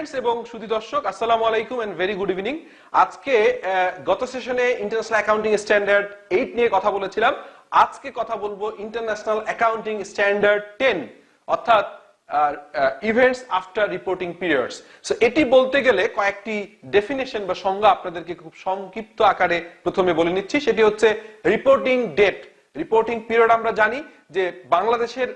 Friends এবং সুধী দর্শক, আসসালামু আলাইকুম এন্ড ভেরি গুড ইভিনিং। আজকে গত সেশনে ইন্টারন্যাশনাল অ্যাকাউন্টিং স্ট্যান্ডার্ড 8 নিয়ে কথা বলেছিলাম। আজকে কথা বলবো ইন্টারন্যাশনাল অ্যাকাউন্টিং স্ট্যান্ডার্ড 10, অর্থাৎ events after reporting periods. So এটি বলতে গেলে কয়েকটি ডেফিনেশন বা সংজ্ঞা আপনাদেরকে খুব সংক্ষিপ্ত আকারে প্রথমে বলে নিচ্ছি। সেটি হচ্ছে রিপোর্টিং ডেট। রিপোর্টিং পিরিয়ড আমরা জানি যে বাংলাদেশের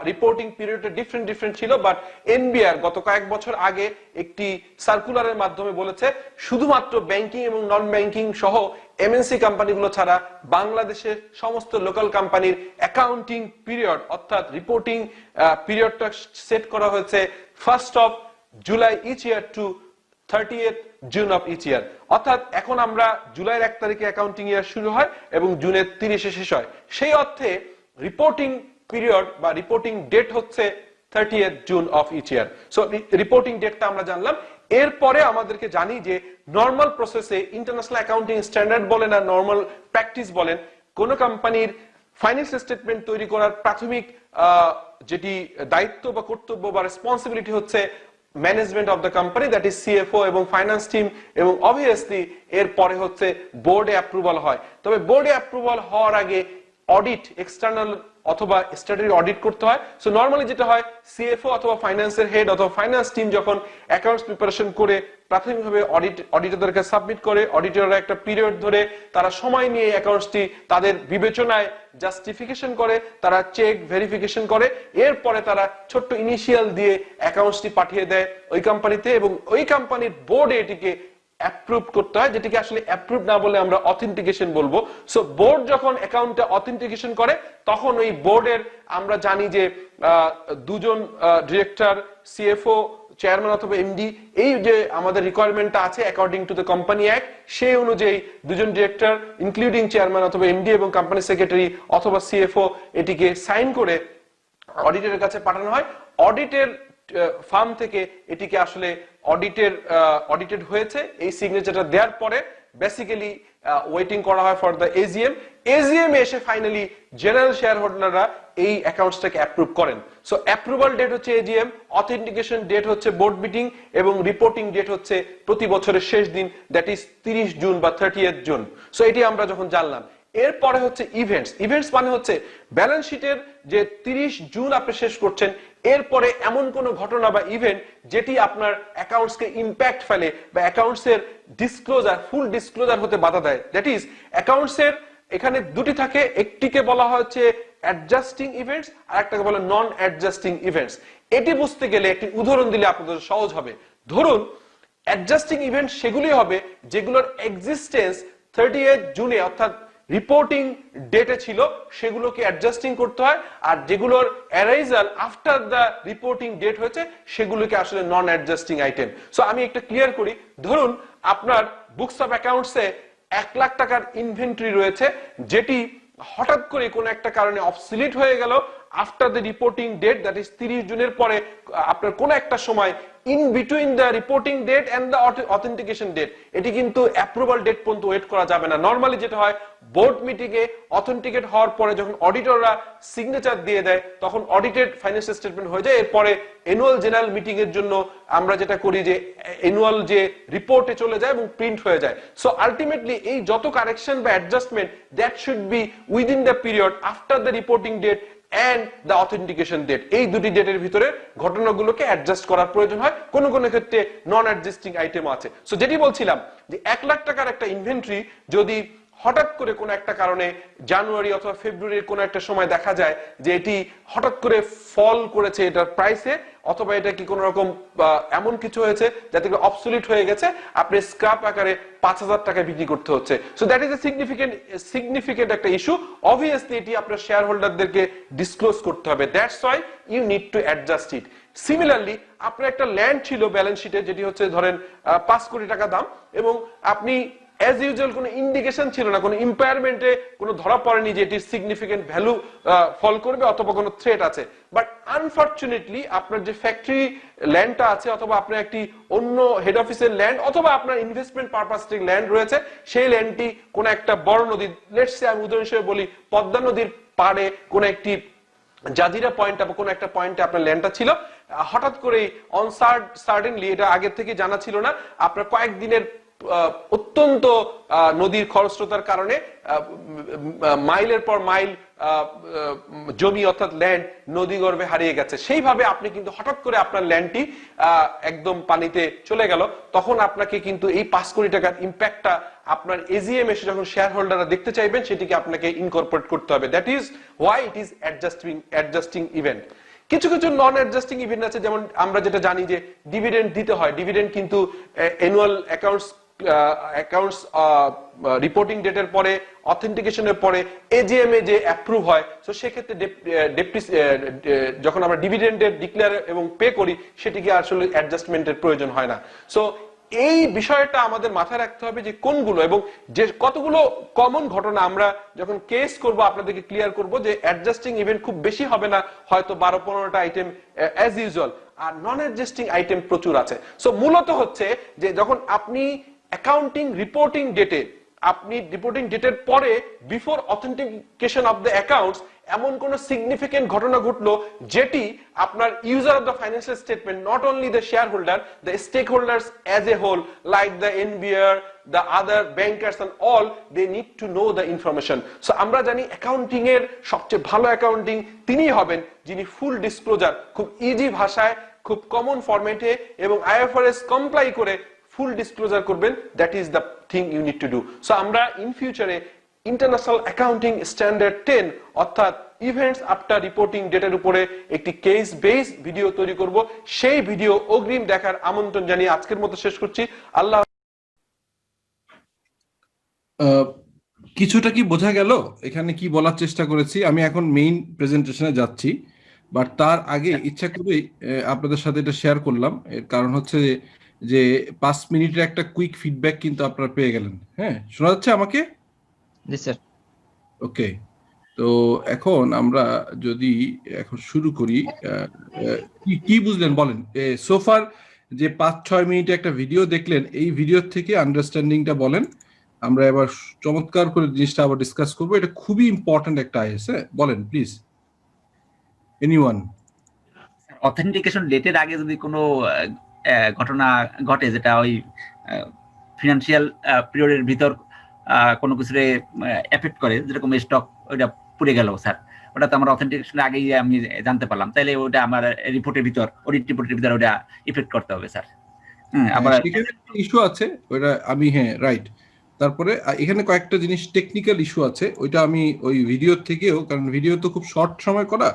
রিপোর্টিং পিরিয়ডে ডিফারেন্ট ছিল, বাট এনবিআর গত কয়েক বছর আগে একটি সার্কুলারের মাধ্যমে বলেছে শুধুমাত্র ব্যাংকিং এবং নন ব্যাংকিং সহ এমএনসি কোম্পানিগুলো ছাড়া বাংলাদেশের সমস্ত লোকাল কোম্পানির অ্যাকাউন্টিং পিরিয়ড অর্থাৎ রিপোর্টিং পিরিয়ডটা সেট করা হয়েছে 1st of July each year to 30th June of each year। অর্থাৎ এখন আমরা জুলাইয়ের 1 তারিখে অ্যাকাউন্টিং ইয়ার শুরু হয় এবং জুনের 30-এ শেষ হয়। সেই অর্থে রিপোর্টিং পিরিয়ড বা রিপোর্টিং ডেট হচ্ছে 30th June of each year। So reporting ডেটটা আমরা জানলাম। এরপরে আমাদেরকে জানি যে নরমাল প্রসেসে ইন্টারন্যাশনাল অ্যাকাউন্টিং স্ট্যান্ডার্ড বলেন আর নরমাল প্র্যাকটিস বলেন, কোন কোম্পানির ফাইন্যান্সিয়াল স্টেটমেন্ট তৈরি করার প্রাথমিক যেটি দায়িত্ব বা কর্তব্য বা রেসপন্সিবিলিটি হচ্ছে management of the company, that is CFO এবং ফাইন্যান্স টিম, এবং অবভিয়াসলি এর পরে হচ্ছে বোর্ডে অ্যাপ্রুভাল হয়। তবে বোর্ডে অ্যাপ্রুভাল হওয়ার আগে অডিট, এক্সটার্নাল অথবা স্ট্যাটুটরি অডিট করতে হয়। সো নরমালি যেটা হয়, সিএফও অথবা ফাইন্যান্সের হেড অথবা ফাইন্যান্স টিম যখন অ্যাকাউন্টস প্রিপারেশন করে প্রাথমিকভাবে অডিটরদেরকে সাবমিট করে, অডিটররা একটা পিরিয়ড ধরে তারা সময় নিয়ে অ্যাকাউন্টসটি তাদের বিবেচনায় জাস্টিফিকেশন করে, তারা চেক ভেরিফিকেশন করে, এরপরে তারা ছোট্ট ইনিশিয়াল দিয়ে অ্যাকাউন্টসটি পাঠিয়ে দেয় ওই কোম্পানিতে এবং ওই কোম্পানির বোর্ডে এটিকে অ্যাপ্রুভ করতে হয়, যেটিকে আসলে অ্যাপ্রুভ না বলে আমরা অথেন্টিকেশন বলবো। সো বোর্ড যখন অ্যাকাউন্টটা অথেন্টিকেশন করে তখন ওই বোর্ডের আমরা জানি যে দুজন ডিরেক্টর, সিএফও, চেয়ারম্যান অথবা এমডি, এই যে আমাদের রিকোয়ারমেন্টটা আছে according to the company act, সেই অনুযায়ী দুজন ডিরেক্টর ইনক্লুডিং চেয়ারম্যান অথবা এমডি এবং কোম্পানি সেক্রেটারি অথবা সিএফও এটিকে সাইন করে অডিটরের কাছে পাঠানো হয়। অডিটের ফার্ম থেকে এটিকে আসলে অডিটেড হয়েছে, এই সিগনেচারটা দেওয়ার পরে বেসিক্যালি ওয়েটিং করা হয় ফর দ্য এজিএম। এজিএম এসে ফাইনালি জেনারেল শেয়ার হোল্ডাররা এই অ্যাকাউন্টসটাকে অ্যাপ্রুভ করেন। সো অ্যাপ্রুভাল ডেট হচ্ছে এজিএম, অথেন্টিকেশন ডেট হচ্ছে বোর্ড মিটিং এবং রিপোর্টিং ডেট হচ্ছে প্রতি বছরের শেষ দিন, দ্যাট ইজ 30 জুন বা 30th জুন। সো এটি আমরা যখন জানলাম, এরপরে হচ্ছে ইভেন্টস। ইভেন্টস মানে হচ্ছে ব্যালেন্স শিটের যে 30 জুন আপনি শেষ করছেন, এরপরে এমন কোন ঘটনা বা ইভেন্ট যেটি আপনার অ্যাকাউন্টসকে ইম্প্যাক্ট ফেলে বা অ্যাকাউন্টসের ডিসক্লোজার, ফুল ডিসক্লোজার হতে বাধা দেয়। দ্যাট ইজ অ্যাকাউন্টসের এখানে দুটি থাকে, একটিকে বলা হচ্ছে অ্যাডজাস্টিং ইভেন্টস আর একটাকে বলা নন অ্যাডজাস্টিং ইভেন্টস। এটি বুঝতে গেলে একটি উদাহরণ দিলে আপনাদের সহজ হবে। ধরুন অ্যাডজাস্টিং ইভেন্ট সেগুলি হবে যেগুলোর এক্সিস্টেন্স 30th জুনে অর্থাৎ রিপোর্টিং ডেটে ছিল, সেগুলোকে অ্যাডজাস্টিং করতে হয়, আর যেগুলোর অ্যারাইজাল আফটার দ্য রিপোর্টিং ডেট হয়েছে সেগুলোকে আসলে নন অ্যাডজাস্টিং আইটেম। সো আমি একটা ক্লিয়ার করি। ধরুন আপনার বুকস অফ অ্যাকাউন্টসে 1 লাখ টাকার ইনভেন্টরি রয়েছে, যেটি হঠাৎ করে কোনো একটা কারণে অবসলিট হয়ে গেল after the reporting date, that is 30 জুনের পরে আপনার কোন একটা সময় in between the reporting date and the authentication date, এটি কিন্তু অ্যাপ্রুভাল ডেট পর্যন্ত ওয়েট করা যাবে না। নরমালি যেটা হয়, বোর্ড মিটিং এ অথেন্টিকেট হওয়ার পরে যখন অডিটররা সিগনেচার দিয়ে দেয় তখন অডিটেড ফাইন্যান্সিয়াল স্টেটমেন্ট হয়ে যায়। এরপরে অ্যানুয়াল জেনারেল মিটিং এর জন্য আমরা যেটা করি যে অ্যানুয়াল যে রিপোর্টে চলে যায় এবং প্রিন্ট হয়ে যায়। সো আলটিমেটলি এই যত কারেকশন বা adjustment, that should be within the period after the reporting date and the authentication date। এই দুটি ডেটের ভিতরে ঘটনাগুলোকে অ্যাডজাস্ট করার প্রয়োজন হয়। কোন কোন ক্ষেত্রে নন অ্যাডজাস্টিং আইটেম আছে। সো যেটি বলছিলাম যে 1 লাখ টাকার একটা ইনভেন্টরি যদি হঠাৎ করে কোনো একটা কারণে জানুয়ারি অথবা ফেব্রুয়ারির কোনো একটা সময় দেখা যায় যে এটি হঠাৎ করে ফল করেছে এটার প্রাইসে, অথবা এটা কি কোনো রকম এমন কিছু হয়েছে যাতে অবসলিট হয়ে গেছে, আপনি স্ক্র্যাপ আকারে 5000 টাকায় বিক্রি করতে হচ্ছে। So that is a significant একটা ইস্যু। অবভিয়াসলি এটি আপনার শেয়ার হোল্ডারদেরকে ডিসক্লোজ করতে হবে। That's why you need to adjust it. Similarly আপনার একটা ল্যান্ড ছিল ব্যালেন্স শিটে, যেটি হচ্ছে ধরেন 5 কোটি টাকা দাম, এবং আপনি as usual কোনো ইন্ডিকেশন ছিল না, কোনো ইম্পায়ারমেন্টে কোনো ধরা পড়েনি যে এটির সিগনিফিকেন্ট ভ্যালু ফল করবে অথবা কোনো থ্রেট আছে। বাট আনফরচুনেটলি আপনার যে ফ্যাক্টরি ল্যান্ডটা আছে অথবা আপনার একটি অন্য হেড অফিসের ল্যান্ড অথবা আপনার ইনভেস্টমেন্ট পারপাসে ল্যান্ড রয়েছে, সেই ল্যান্ডটি কোনো একটা বড় নদী, লেটস সে আমি উদাহরণ হিসেবে বলি পদ্মা নদীর পাড়ে কোনো একটি জাজিরা পয়েন্ট বা কোনো একটা পয়েন্টে আপনার ল্যান্ডটা ছিল, হঠাৎ করেই সার্টেনলি, এটা আগে থেকে জানা ছিল না, আপনার কয়েকদিনের অত্যন্ত নদীর খরস্রোতার কারণে মাইলের পর মাইল জমি অর্থাৎ ল্যান্ড নদীগর্ভে হারিয়ে গেছে। সেইভাবে আপনি কিন্তু হঠাৎ করে আপনার ল্যান্ডটি একদম পানিতে চলে গেল, তখন আপনাকে কিন্তু এই 5 কোটি টাকার ইম্প্যাক্টটা আপনার এজিএম এসে যখন শেয়ার হোল্ডাররা দেখতে চাইবেন, সেটিকে আপনাকে ইনকর্পোরেট করতে হবে। That is why it is adjusting event. কিছু কিছু নন অ্যাডজাস্টিং ইভেন্ট আছে, যেমন আমরা যেটা জানি যে ডিভিডেন্ড দিতে হয়। ডিভিডেন্ড কিন্তু অ্যানুয়াল অ্যাকাউন্টস রিপোর্টিং ডেটের পরে, অথেন্টিকেশনের পরে এজিএম এ যে অ্যাপ্রুভ হয়, তো সেক্ষেত্রে যখন আমরা ডিভিডেন্ডের ডিক্লেয়ার এবং পে করি, সেটিকে আসলে অ্যাডজাস্টমেন্টের প্রয়োজন হয় না। সো এই বিষয়টা আমাদের মাথায় রাখতে হবে যে কোনগুলো, এবং যে কতগুলো কমন ঘটনা আমরা যখন কেস করব আপনাদেরকে ক্লিয়ার করব যে অ্যাডজাস্টিং ইভেন্ট খুব বেশি হবে না, হয়তো 12-15টা আইটেম অ্যাজ ইউজুয়াল, আর নন অ্যাডজাস্টিং আইটেম প্রচুর আছে। সো মূলত হচ্ছে যে যখন আপনি অ্যাকাউন্টিং রিপোর্টিং ডেটের পরে before authentication of the accounts এমন কোন সিগনিফিকেন্ট ঘটনা ঘটলো যেটি আপনার user of the financial statement, not only the share holder, the stake holders as a whole, like the NBR, the other bankers and all, they need to know the information. So আমরা জানি accounting এর সবচেয়ে ভালো accounting তিনিই হবেন যিনি ফুল disclosure, খুব easy ভাষায়, খুব কমন ফরম্যাটে এবং আইএফআরএস কমপ্লাই করে ফুল ডিসক্লোজার করবেন। That is the thing you need to do. So আমরা ইন ফিউচারে ইন্টারন্যাশনাল অ্যাকাউন্টিং স্ট্যান্ডার্ড 10 অর্থাৎ ইভেন্টস আফটার রিপোর্টিং ডেটার উপরে একটি কেস বেস ভিডিও তৈরি করব। সেই ভিডিও অগ্রিম দেখার আমন্ত্রণ জানিয়ে আজকের মতো শেষ করছি। আল্লাহ। কিছুটা কি বোঝা গেল এখানে কি বলার চেষ্টা করেছি? আমি এখন মেইন প্রেজেন্টেশনে যাচ্ছি, বাট তার আগে ইচ্ছা করে আপনাদের সাথে এটা শেয়ার করলাম। এর কারণ হচ্ছে যে 5 মিনিটের একটা কুইক ফিডব্যাক কিন্তু আপনারা পেয়ে গেলেন। হ্যাঁ, শোনা যাচ্ছে আমাকে? জি স্যার। ওকে, তো এখন আমরা যদি এখন শুরু করি, কি বুঝলেন বলেন? সোফার যে 5-6 মিনিটে একটা ভিডিও দেখলেন, এই ভিডিও থেকে আন্ডারস্ট্যান্ডিংটা বলেন। আমরা এবার চমৎকার করে জিনিসটা আবার ডিসকাস করবো। এটা খুবই ইম্পর্টেন্ট একটা আইএস। বলেন প্লিজ, এনিওয়ান। অথেন্টিকেশন ডেটের আগে যদি কোনো ঘটনা ঘটে যেটা ওই ফিনান্সিয়াল পিরিয়ডের ভিতর কোনো কিছু এফেক্ট করে, যেরকম স্টক ওইটা পুড়ে গেল স্যার, ওটা তো আমরা অথেন্টিকেশনের আগেই আমি জানতে পারলাম, তাইলে ওটা আমার রিপোর্টের ভিতর, অডিট রিপোর্টের ভিতর ওটা ইফেক্ট করতে হবে স্যার। আবার ইস্যু আছে ওটা, আমি রাইট। তারপরে এখানে কয়েকটা জিনিস টেকনিক্যাল ইস্যু আছে, ওইটা আমি ওই ভিডিও থেকেও, কারণ ভিডিও তো খুব শর্ট সময় করা,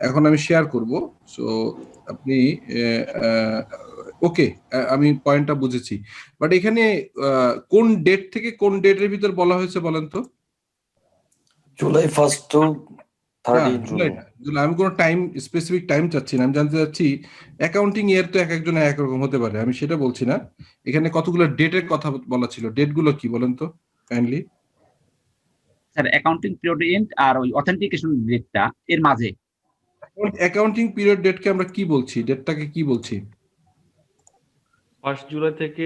এখন আমি শেয়ার করব। সো আপনি ওকে, আমি পয়েন্টটা বুঝেছি। বাট এখানে কোন ডেট থেকে কোন ডেটের ভিতর বলা হয়েছে বলেন তো? জুলাই 1 টু 30 জুলাই। আমি কোনো টাইম, স্পেসিফিক টাইম চাচ্ছি না, আমি জানতে চাচ্ছি অ্যাকাউন্টিং ইয়ার তো একজন একরকম হতে পারে, আমি সেটা বলছি না। এখানে কতগুলো ডেটের কথা বলা ছিল, ডেটগুলো কি বলেন তো kindly? Sir accounting period and আর ওই অথেন্টিকেশন ডেটটা এর মাঝে। অ্যাকাউন্টিং পিরিয়ড ডেটকে আমরা কি বলছি, ডেটটাকে কি বলছি? 1 জুলাই থেকে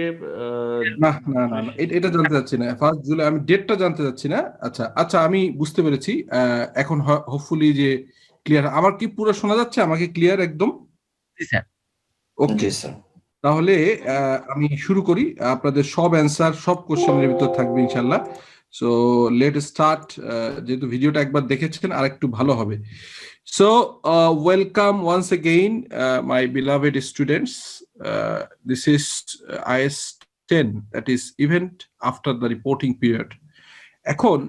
না না না, এটা জানতে চাচ্ছি না। 1 জুলাই আমি ডেটটা জানতে চাচ্ছি না। আচ্ছা আমি বুঝতে পেরেছি। এখন হোপফুলি যে ক্লিয়ার, আমার কি পুরো শোনা যাচ্ছে আমাকে ক্লিয়ার একদম? জি স্যার। ওকে স্যার, তাহলে আমি শুরু করি। আপনাদের সব অ্যান্সার সব কোশ্চেনের ভিতর থাকবে ইনশাআল্লাহ। So let start. যেহেতু ভিডিওটা একবার দেখেছেন আর একটু ভালো হবে। So welcome once again, my beloved students. This is IS 10, that is event after the reporting period. এখন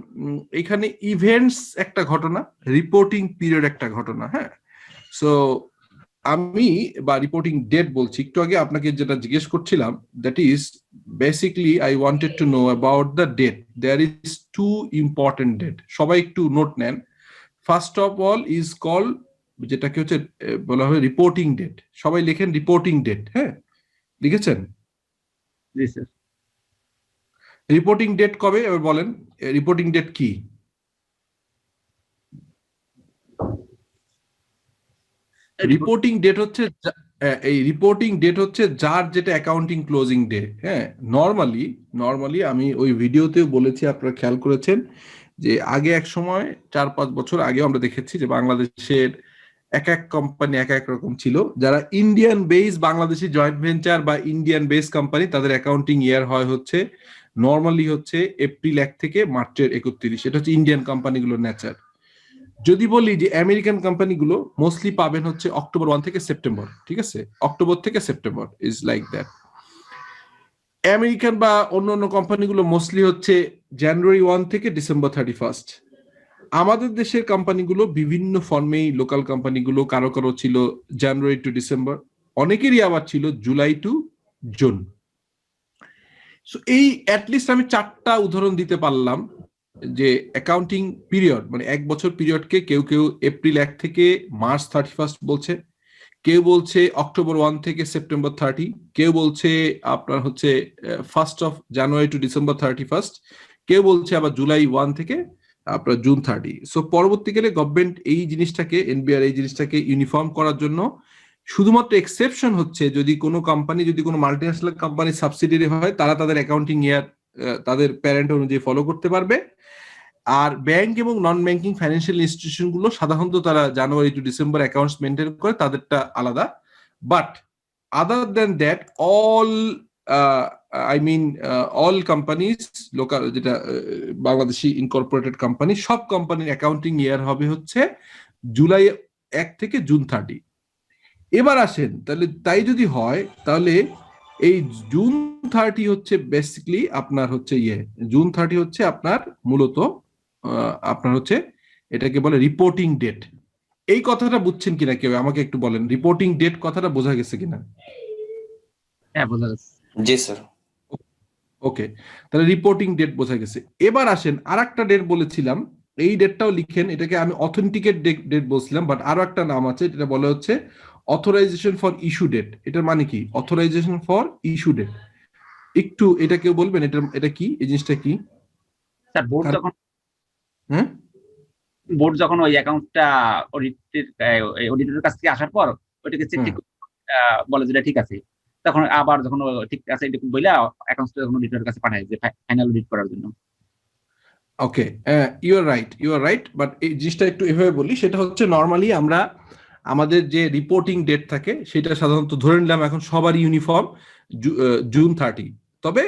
এখানে ইভেন্টস একটা ঘটনা, রিপোর্টিং পিরিয়ড একটা ঘটনা। হ্যাঁ, সো আমি বা রিপোর্টিং ডেট বলছি। একটু আগে আপনাকে যেটা জিজ্ঞেস করছিলাম, that is basically I wanted to know about the date. There is 2 important date, সবাই একটু নোট নেন। First of all is call, যেটাকে হচ্ছে বলা হয় রিপোর্টিং ডেট। সবাই লেখেন রিপোর্টিং ডেট। হ্যাঁ, লিখেছেন? জি স্যার। রিপোর্টিং ডেট কবে এবার বলেন, রিপোর্টিং ডেট কি? রিপোর্টিং ডেট হচ্ছে এই রিপোর্টিং ডেট হচ্ছে যার যেটা অ্যাকাউন্টিং ক্লোজিং ডে। হ্যাঁ, নর্মালি আমি ওই ভিডিওতেও বলেছি, আপনারা খেয়াল করেছেন যে আগে এক সময় 4-5 বছর আগে আমরা দেখেছি যে বাংলাদেশের এক এক কোম্পানি এক এক রকম ছিল। যারা Indian base Bangladeshi joint venture বা ইন্ডিয়ান বেস কোম্পানি, তাদের অ্যাকাউন্টিং ইয়ার হয় হচ্ছে নর্মালি হচ্ছে এপ্রিল 1 থেকে মার্চের 31। এটা হচ্ছে ইন্ডিয়ান কোম্পানিগুলোর নেচার। যদি বলি যে আমেরিকান কোম্পানিগুলো মোস্টলি পাবেন হচ্ছে অক্টোবর 1 থেকে সেপ্টেম্বর, ঠিক আছে, অক্টোবর থেকে September is like that. American বা অন্য অন্য কোম্পানিগুলো মোস্টলি হচ্ছে জানুয়ারি 1 থেকে ডিসেম্বর 31। আমাদের দেশের কোম্পানিগুলো বিভিন্ন ফর্মেই, লোকাল কোম্পানিগুলো কারো কারো ছিল জানুয়ারি টু ডিসেম্বর, অনেকেরই আবার ছিল জুলাই টু জুন। সো এই অ্যাটলিস্ট আমি 4টা উদাহরণ দিতে পারলাম যে অ্যাকাউন্টিং পিরিয়ড মানে 1 বছর পিরিয়ডকে কেউ কেউ এপ্রিল 1 থেকে মার্চ 31 বলছে, কেউ বলছে অক্টোবর 1 থেকে সেপ্টেম্বর 30, কেউ বলছে আপনার হচ্ছে 1 জানুয়ারি টু ডিসেম্বর 31, কেউ বলছে আবার জুলাই 1 থেকে আপনার জুন 30। সো পরবর্তীকালে গভর্নমেন্ট এই জিনিসটাকে, এনবিআর এই জিনিসটাকে ইউনিফর্ম করার জন্য শুধুমাত্র এক্সেপশন হচ্ছে যদি কোনো কোম্পানি, যদি কোনো মাল্টিন্যাশনাল কোম্পানি সাবসিডিয়ারি হয়, তারা তাদের অ্যাকাউন্টিং ইয়ার তাদের প্যারেন্ট অনুযায়ী ফলো করতে পারবে। আর ব্যাংক এবং নন ব্যাংকিং ফাইন্যান্সিয়াল ইনস্টিটিউশন গুলো সাধারণত তারা January to December accounts maintain করে, তাদেরটা আলাদা। But other than that all all companies, local যেটা বাংলাদেশি ইনকর্পোরেটেড কোম্পানি, সব কোম্পানির অ্যাকাউন্টিং ইয়ার হবে হচ্ছে জুলাই 1 থেকে জুন 30। এবার আসেন তাহলে, তাই যদি হয় তাহলে এই জুন 30 হচ্ছে বেসিক্যালি আপনার হচ্ছে জুন 30 হচ্ছে আপনার মূলত আপনার হচ্ছে এটাকে বলে রিপোর্টিং ডেট। এই কথাটা বুঝছেন কিনা কেউ আমাকে একটু বলেন, রিপোর্টিং ডেট কথাটা বোঝা গেছে কিনা? হ্যাঁ, বোঝা যাচ্ছে। জি স্যার। ওকে, তাহলে রিপোর্টিং ডেট বোঝা গেছে। এবার আসেন আরেকটা ডেট বলেছিলাম, এই ডেটটাও লিখেন, এটাকে আমি অথেন্টিকেট ডেট বলছিলাম, বাট আরো একটা নাম আছে, এটা বলা হচ্ছে অথরাইজেশন ফর ইস্যু ডেট। এটার মানে কি? অথরাইজেশন ফর ইস্যু ডেট, একটু এটা কেউ বলবেন এটা কি, এই জিনিসটা কি? স্যার বোর্ড যখন ওই অ্যাকাউন্টটা অডিটরের কাছ থেকে আসার পর ওইটাকে চেক বলে যেটা ঠিক আছে, তখন আবার যখন ঠিক আছে এটা বলে অ্যাকাউন্টটা যখন অডিটরের কাছে পাঠায় যে ফাইনাল অডিট করার জন্য। ওকে, ইউ আর রাইট, বাট এই জিনিসটা একটু এভাবে বলি, সেটা হচ্ছে নর্মালি আমরা আমাদের যে রিপোর্টিং ডেট থাকে সেটা সাধারণত ধরে নিলাম এখন সবারই ইউনিফর্ম জুন 30, তবে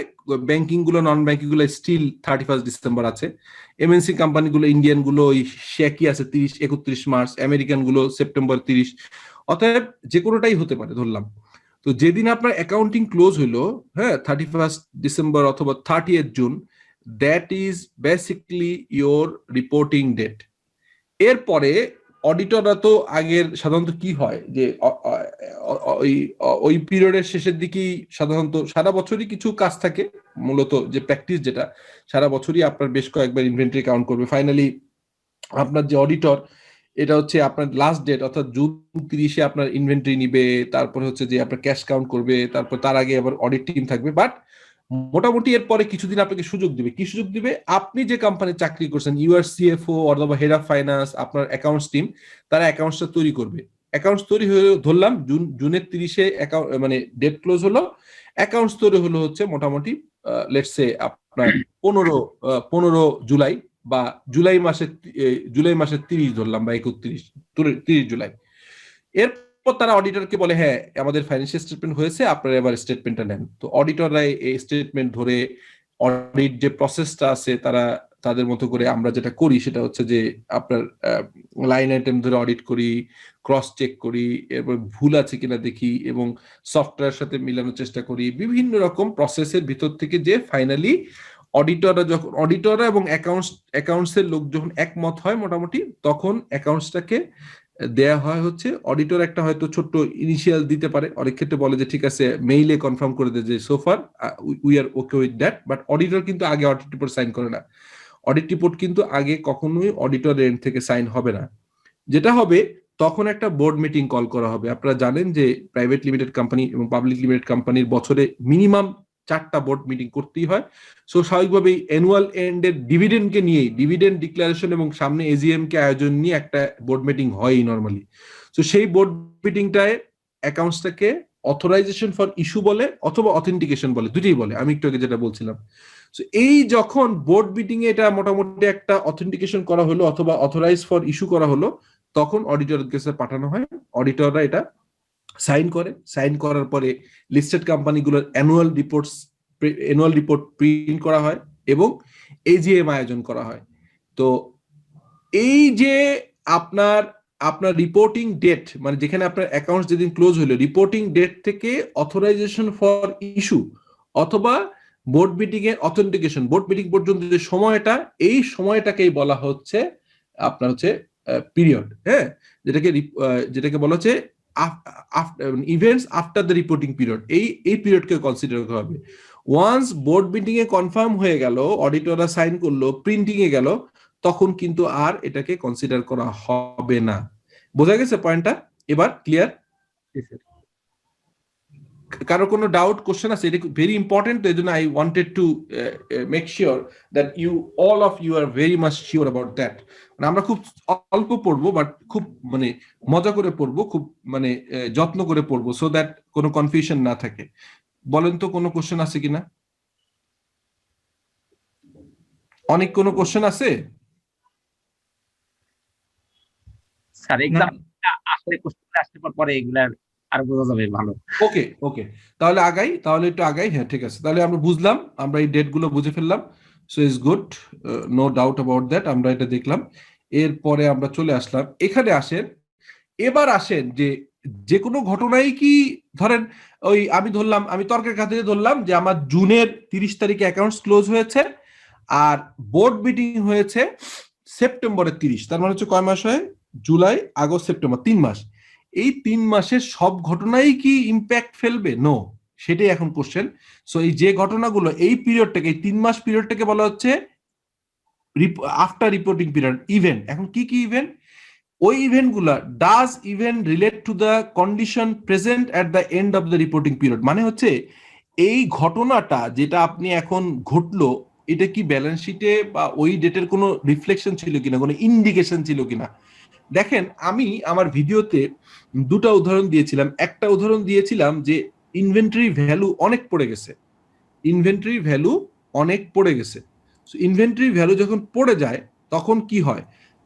ব্যাংকিং গুলো নন ব্যাংকিং গুলো স্টিল 31 ডিসেম্বর আছে, এমএনসি কোম্পানি গুলো ইন্ডিয়ান গুলো ওই একই আছে 31 মার্চ, আমেরিকান গুলো সেপ্টেম্বর 30। অতএব যে কোনোটাই হতে পারে ধরলাম। তো যেদিন আপনার অ্যাকাউন্টিং ক্লোজ হইলো, হ্যাঁ 31 ডিসেম্বর অথবা 30th June, that is basically your reporting date. এরপরে অডিটররা তো আগের সাধারণত কি হয় যে ওই পিরিয়ডের শেষের দিকেই সাধারণত সারা বছরই কিছু কাজ থাকে, মূলত যে প্র্যাকটিস যেটা সারা বছরই আপনার বেশ কয়েকবার ইনভেন্টরি কাউন্ট করবে। ফাইনালি আপনার যে অডিটর, এটা হচ্ছে আপনার লাস্ট ডেট অর্থাৎ জুন 30-এ আপনার ইনভেন্টরি নিবে, তারপরে হচ্ছে যে আপনার ক্যাশ কাউন্ট করবে, তারপর তার আগে আবার অডিট টিম থাকবে। বাট মোটামুটি এরপরে কিছুদিন আপনাকে সুযোগ দিবে। কি সুযোগ দিবে? আপনি যে কোম্পানি চাকরি করছেন, ইউআর সিএফও অথবা হেড অফ ফাইন্যান্স, আপনার অ্যাকাউন্টস টিম, তারা অ্যাকাউন্টসটা তৈরি করবে। অ্যাকাউন্টস তৈরি হয়ে ধরলাম জুনের 30-এ মানে ডেট ক্লোজ হলো, অ্যাকাউন্টস তৈরি হলো হচ্ছে মোটামুটি লেটস সে আপনার 15 জুলাই বা জুলাই মাসের 30 ধরলাম বা 31 জুলাই। এরপর তারা অডিটরকে বলে হ্যাঁ আমাদের ফাইন্যান্সিয়াল স্টেটমেন্ট হয়েছে, আপনারা এবার স্টেটমেন্টটা নেন। তো অডিটররা এই স্টেটমেন্ট ধরে অডিট যে প্রসেসটা আছে তারা তাদের মতো করে, আমরা যেটা করি সেটা হচ্ছে যে আপনার লাইন আইটেম ধরে অডিট করি, ক্রস চেক করি, এরপর ভুল আছে কিনা দেখি এবং সফটওয়্যার সাথে মিলানোর চেষ্টা করি, বিভিন্ন রকম প্রসেসের ভিতর থেকে যে ফাইনালি অডিটররা এবং অ্যাকাউন্টসের লোক যখন একমত হয় মোটামুটি, তখন অ্যাকাউন্টসটাকে দেয়া হয় হচ্ছে অডিটর একটা হয়তো ছোট্ট ইনিশিয়াল দিতে পারে, অনেক ক্ষেত্রে বলে যে ঠিক আছে মেইলে কনফার্ম করে দেয় যে সোফার we are okay with that. But auditor কিন্তু আগে অডিট রিপোর্ট সাইন করে না। অডিট রিপোর্ট কিন্তু আগে কখনোই অডিটর এন্ড থেকে সাইন হবে না। যেটা হবে তখন একটা বোর্ড মিটিং কল করা হবে। আপনারা জানেন যে প্রাইভেট লিমিটেড কোম্পানি এবং পাবলিক লিমিটেড কোম্পানির বছরে মিনিমাম 4টা বোর্ড মিটিং করতেই হয়। সো স্বাভাবিকভাবেই অ্যানুয়াল এন্ডের ডিভিডেন্ডকে নিয়ে, ডিভিডেন্ড ডিক্লারেশন এবং সামনে এজিএম কে আয়োজন নিয়ে একটা বোর্ড মিটিং হয়ই নর্মালি। সো সেই বোর্ড মিটিংটায় অ্যাকাউন্টসটাকে অথরাইজেশন ফর ইস্যু বলে অথবা অথেন্টিকেশন বলে, দুটোই বলে, আমি একটু আগে যেটা বলছিলাম। সো এই যখন বোর্ড মিটিং এ এটা মোটামুটি একটা অথেন্টিকেশন করা হলো অথবা অথরাইজ ফর ইস্যু করা হলো, তখন অডিটরের কাছে পাঠানো হয়, অডিটররা এটা সাইন করে, সাইন করার পরে লিস্টেড কোম্পানিগুলোর অ্যানুয়াল রিপোর্ট প্রিন্ট করা হয় এবং এজিএম আয়োজন করা হয়। তো এই যে আপনার রিপোর্টিং ডেট, মানে যেখানে আপনার অ্যাকাউন্ট যেদিন ক্লোজ হলো, রিপোর্টিং ডেট থেকে অথরাইজেশন ফর ইস্যু অথবা বোর্ড মিটিং এর অথেন্টিকেশন, বোর্ড মিটিং পর্যন্ত যে সময়টা, এই সময়টাকেই বলা হচ্ছে আপনার হচ্ছে পিরিয়ড, হ্যাঁ, যেটাকে বলা হচ্ছে events after the reporting period. এই পিরিয়ডকে কনসিডার করা হবে। ওয়ান্স বোর্ড মিটিং এ কনফার্ম হয়ে গেল, অডিটররা সাইন করলো, প্রিন্টিং এ গেল, তখন কিন্তু আর এটাকে কনসিডার করা হবে না। বোঝা গেছে পয়েন্টটা? এবার ক্লিয়ার? কারো কোনো ডাউট, কোশ্চেন আছে? এটা ভেরি ইম্পর্টেন্ট, এই জন্য I wanted to make sure that all of you are very much sure about that. মানে আমরা খুব অল্প পড়বো, বাট খুব মানে মজা করে পড়বো, খুব মানে যত্ন করে পড়বো, সো দ্যাট কোনো কনফিউশন না থাকে। বলেন তো কোনো কোশ্চেন আছে কিনা? অনেক কোনো কোশ্চেন আছে? স্যার এক্সাম আসলে কোশ্চেন আসতে পরে এগুলার আর বোঝা যাবে ভালো। ওকে, তাহলে আগাই, তাহলে একটু আগাই। হ্যাঁ, ঠিক আছে, তাহলে আমরা বুঝলাম, আমরা এই ডেট গুলো বুঝে ফেললাম, so is good, no doubt about that. আমরা এটা দেখলাম, এরপরে আমরা চলে আসলাম এখানে। এবার আসেন যে কোনো ঘটনাই কি, ধরেন ওই আমি তর্কের খাতিরে ধরলাম যে আমার জুনের 30 তারিখে অ্যাকাউন্টস ক্লোজ হয়েছে, আর বোর্ড মিটিং হয়েছে সেপ্টেম্বরের 30। তার মানে হচ্ছে কয় মাস হয়? জুলাই, আগস্ট, সেপ্টেম্বর, 3 মাস। এই 3 মাসের সব ঘটনাই কি ইম্প্যাক্ট ফেলবে? নো, সেটাই এখন কোশ্চেন। সো এই যে ঘটনাগুলো, এই পিরিয়ডটাকে, এই 3 মাস পিরিয়ডটাকে বলা হচ্ছে আফটার রিপোর্টিং পিরিয়ড ইভেন্ট। এখন কি কি ইভেন্ট? ওই ইভেন্টগুলা does event relate to the condition present at the end of the reporting period. মানে হচ্ছে এই ঘটনাটা যেটা আপনি এখন ঘটলো, এটা কি ব্যালেন্স শিটে বা ওই ডেটের কোনো রিফ্লেকশন ছিল কিনা, কোনো ইন্ডিকেশন ছিল কিনা। দেখেন, আমি আমার ভিডিওতে দুটা উদাহরণ দিয়েছিলাম। একটা উদাহরণ দিয়েছিলাম যে ইনভেন্টরি ভ্যালু অনেক পড়ে গেছে, ইনভেন্টরি ভ্যালু যখন পড়ে যায় তখন কি হয়?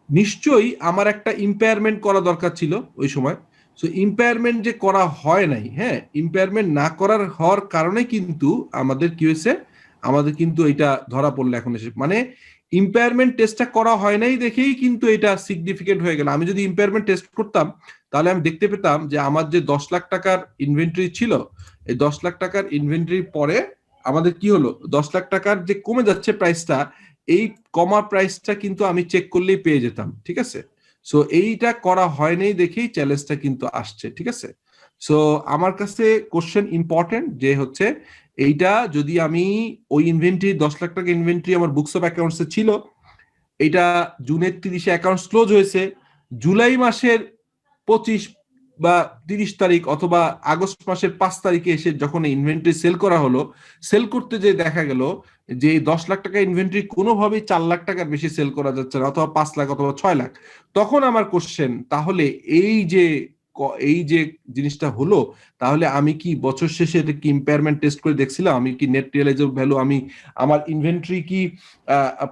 নিশ্চয়ই আমার একটা ইম্পায়ারমেন্ট করা দরকার ছিল ওই সময়। সো ইম্পায়ারমেন্ট যে করা হয় নাই, হ্যাঁ, ইম্পায়ারমেন্ট না হওয়ার কারণে কিন্তু আমাদের কি হয়েছে, আমাদের কিন্তু এটা ধরা পড়লো এখন এসে। মানে ইম্পায়ারমেন্ট টেস্টটা করা হয় নাই দেখেই কিন্তু এটা সিগনিফিকেন্ট হয়ে গেল। আমি যদি ইম্পায়ারমেন্ট টেস্ট করতাম, তাহলে আমি দেখতে পেতাম যে আমার যে 10 লাখ টাকার ইনভেন্টরি ছিল, এই 10 লাখ টাকার ইনভেন্টরির পরে আমাদের কি হলো, 10 লাখ টাকার যে কমে যাচ্ছে প্রাইসটা, এই কমা প্রাইসটা কিন্তু আমি চেক করলেই পেয়ে যেতাম। ঠিক আছে, সো এইটা করা হয়নি দেখেই চ্যালেঞ্জটা কিন্তু আসছে। ঠিক আছে, সো আমার কাছে কোশ্চেন ইম্পর্টেন্ট যে হচ্ছে এইটা যদি আমি ওই ইনভেন্টরি 10 লাখ টাকা ইনভেন্টরি আমার বুকস অফ অ্যাকাউন্টসে ছিল, এটা জুনের 30-এ অ্যাকাউন্টস ক্লোজ হয়েছে, জুলাই মাসের 25 বা 30 তারিখ অথবা আগস্ট মাসের 5 তারিখে এসে যখন ইনভেন্টরি সেল করা হলো, সেল করতে যে দেখা গেল যে 10 লাখ টাকা ইনভেন্টরি কোনোভাবেই 4 লাখ টাকার বেশি সেল করা যাচ্ছে না, অথবা 5 লাখ অথবা 6 লাখ। তখন আমার কোশ্চেন, তাহলে এই যে জিনিসটা হলো, তাহলে আমি কি বছর শেষে এটা কি ইম্পায়ারমেন্ট টেস্ট করে দেখছিলাম? আমি কি নেট রিয়েলাইজেবল ভ্যালু, আমি আমার ইনভেন্টরি কি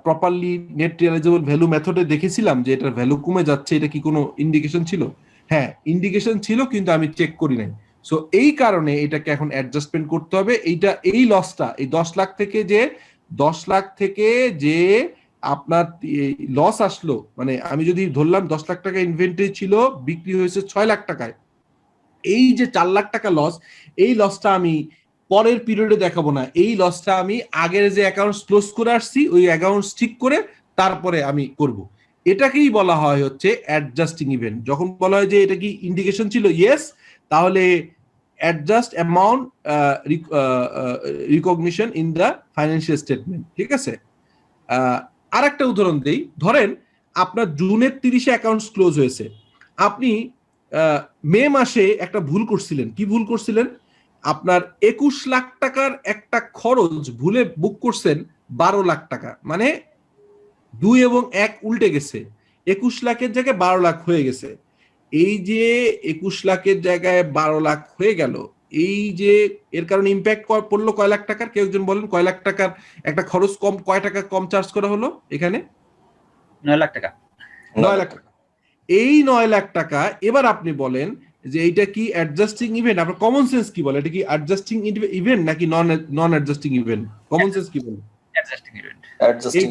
প্রপারলি নেট রিয়েলাইজেবল ভ্যালু মেথডে দেখেছিলাম যে এটার ভ্যালু কমে যাচ্ছে? এটা কি কোনো ইন্ডিকেশন ছিল? হ্যাঁ, ইন্ডিকেশন ছিল, কিন্তু আমি চেক করি নাই। সো এই কারণে এটাকে এখন অ্যাডজাস্টমেন্ট করতে হবে। এই লসটা, এই 10 লাখ থেকে যে আপনার লস আসলো, মানে আমি যদি ধরলাম 10 লাখ টাকা ইনভেন্টরি ছিল, বিক্রি হয়েছে 6 লাখ টাকায়, এই যে 4 লাখ টাকা লস, এই লসটা আমি পরের পিরিয়ডে দেখাবো না, এই লসটা আমি আগের যে অ্যাকাউন্টস ক্লোজ করে আসছি ওই অ্যাকাউন্টস ঠিক করে তারপরে আমি করব। এটাকেই বলা হয় হচ্ছে অ্যাডজাস্টিং ইভেন্ট। যখন বলা হয় যে এটা কি ইন্ডিকেশন ছিল, ইয়েস, তাহলে adjust amount recognition in the financial statement. ঠিক আছে, আর একটা উদাহরণ দেই। ধরেন আপনার জুনের 30-এ অ্যাকাউন্টস ক্লোজ হয়েছে, আপনি মে মাসে একটা ভুল করছিলেন। কি ভুল করছিলেন? আপনার 21 লাখ টাকার একটা খরচ ভুলে বুক করছেন 12 লাখ টাকা, মানে 2 এবং 1 উল্টে গেছে, 21 লাখের জায়গায় 12 লাখ হয়ে গেছে। এই যে 21 লাখের জায়গায় 12 লাখ হয়ে গেল, এই যে এর কারণে ইম্প্যাক্ট পড়লো কয় লাখ টাকার? কেউ একজন বলেন, কয় লাখ টাকার একটা খরচ কম, কয় টাকা কম চার্জ করা হলো এখানে? 9 লাখ টাকা। 9 লাখ টাকা। এই 9 লাখ টাকা এবার আপনি বলেন যে এইটা কি অ্যাডজাস্টিং ইভেন্ট, আপনার কমন সেন্স কি বলে, এটা কি অ্যাডজাস্টিং ইভেন্ট নাকি non adjusting event, common sense কি বলে? Adjusting event. Adjusting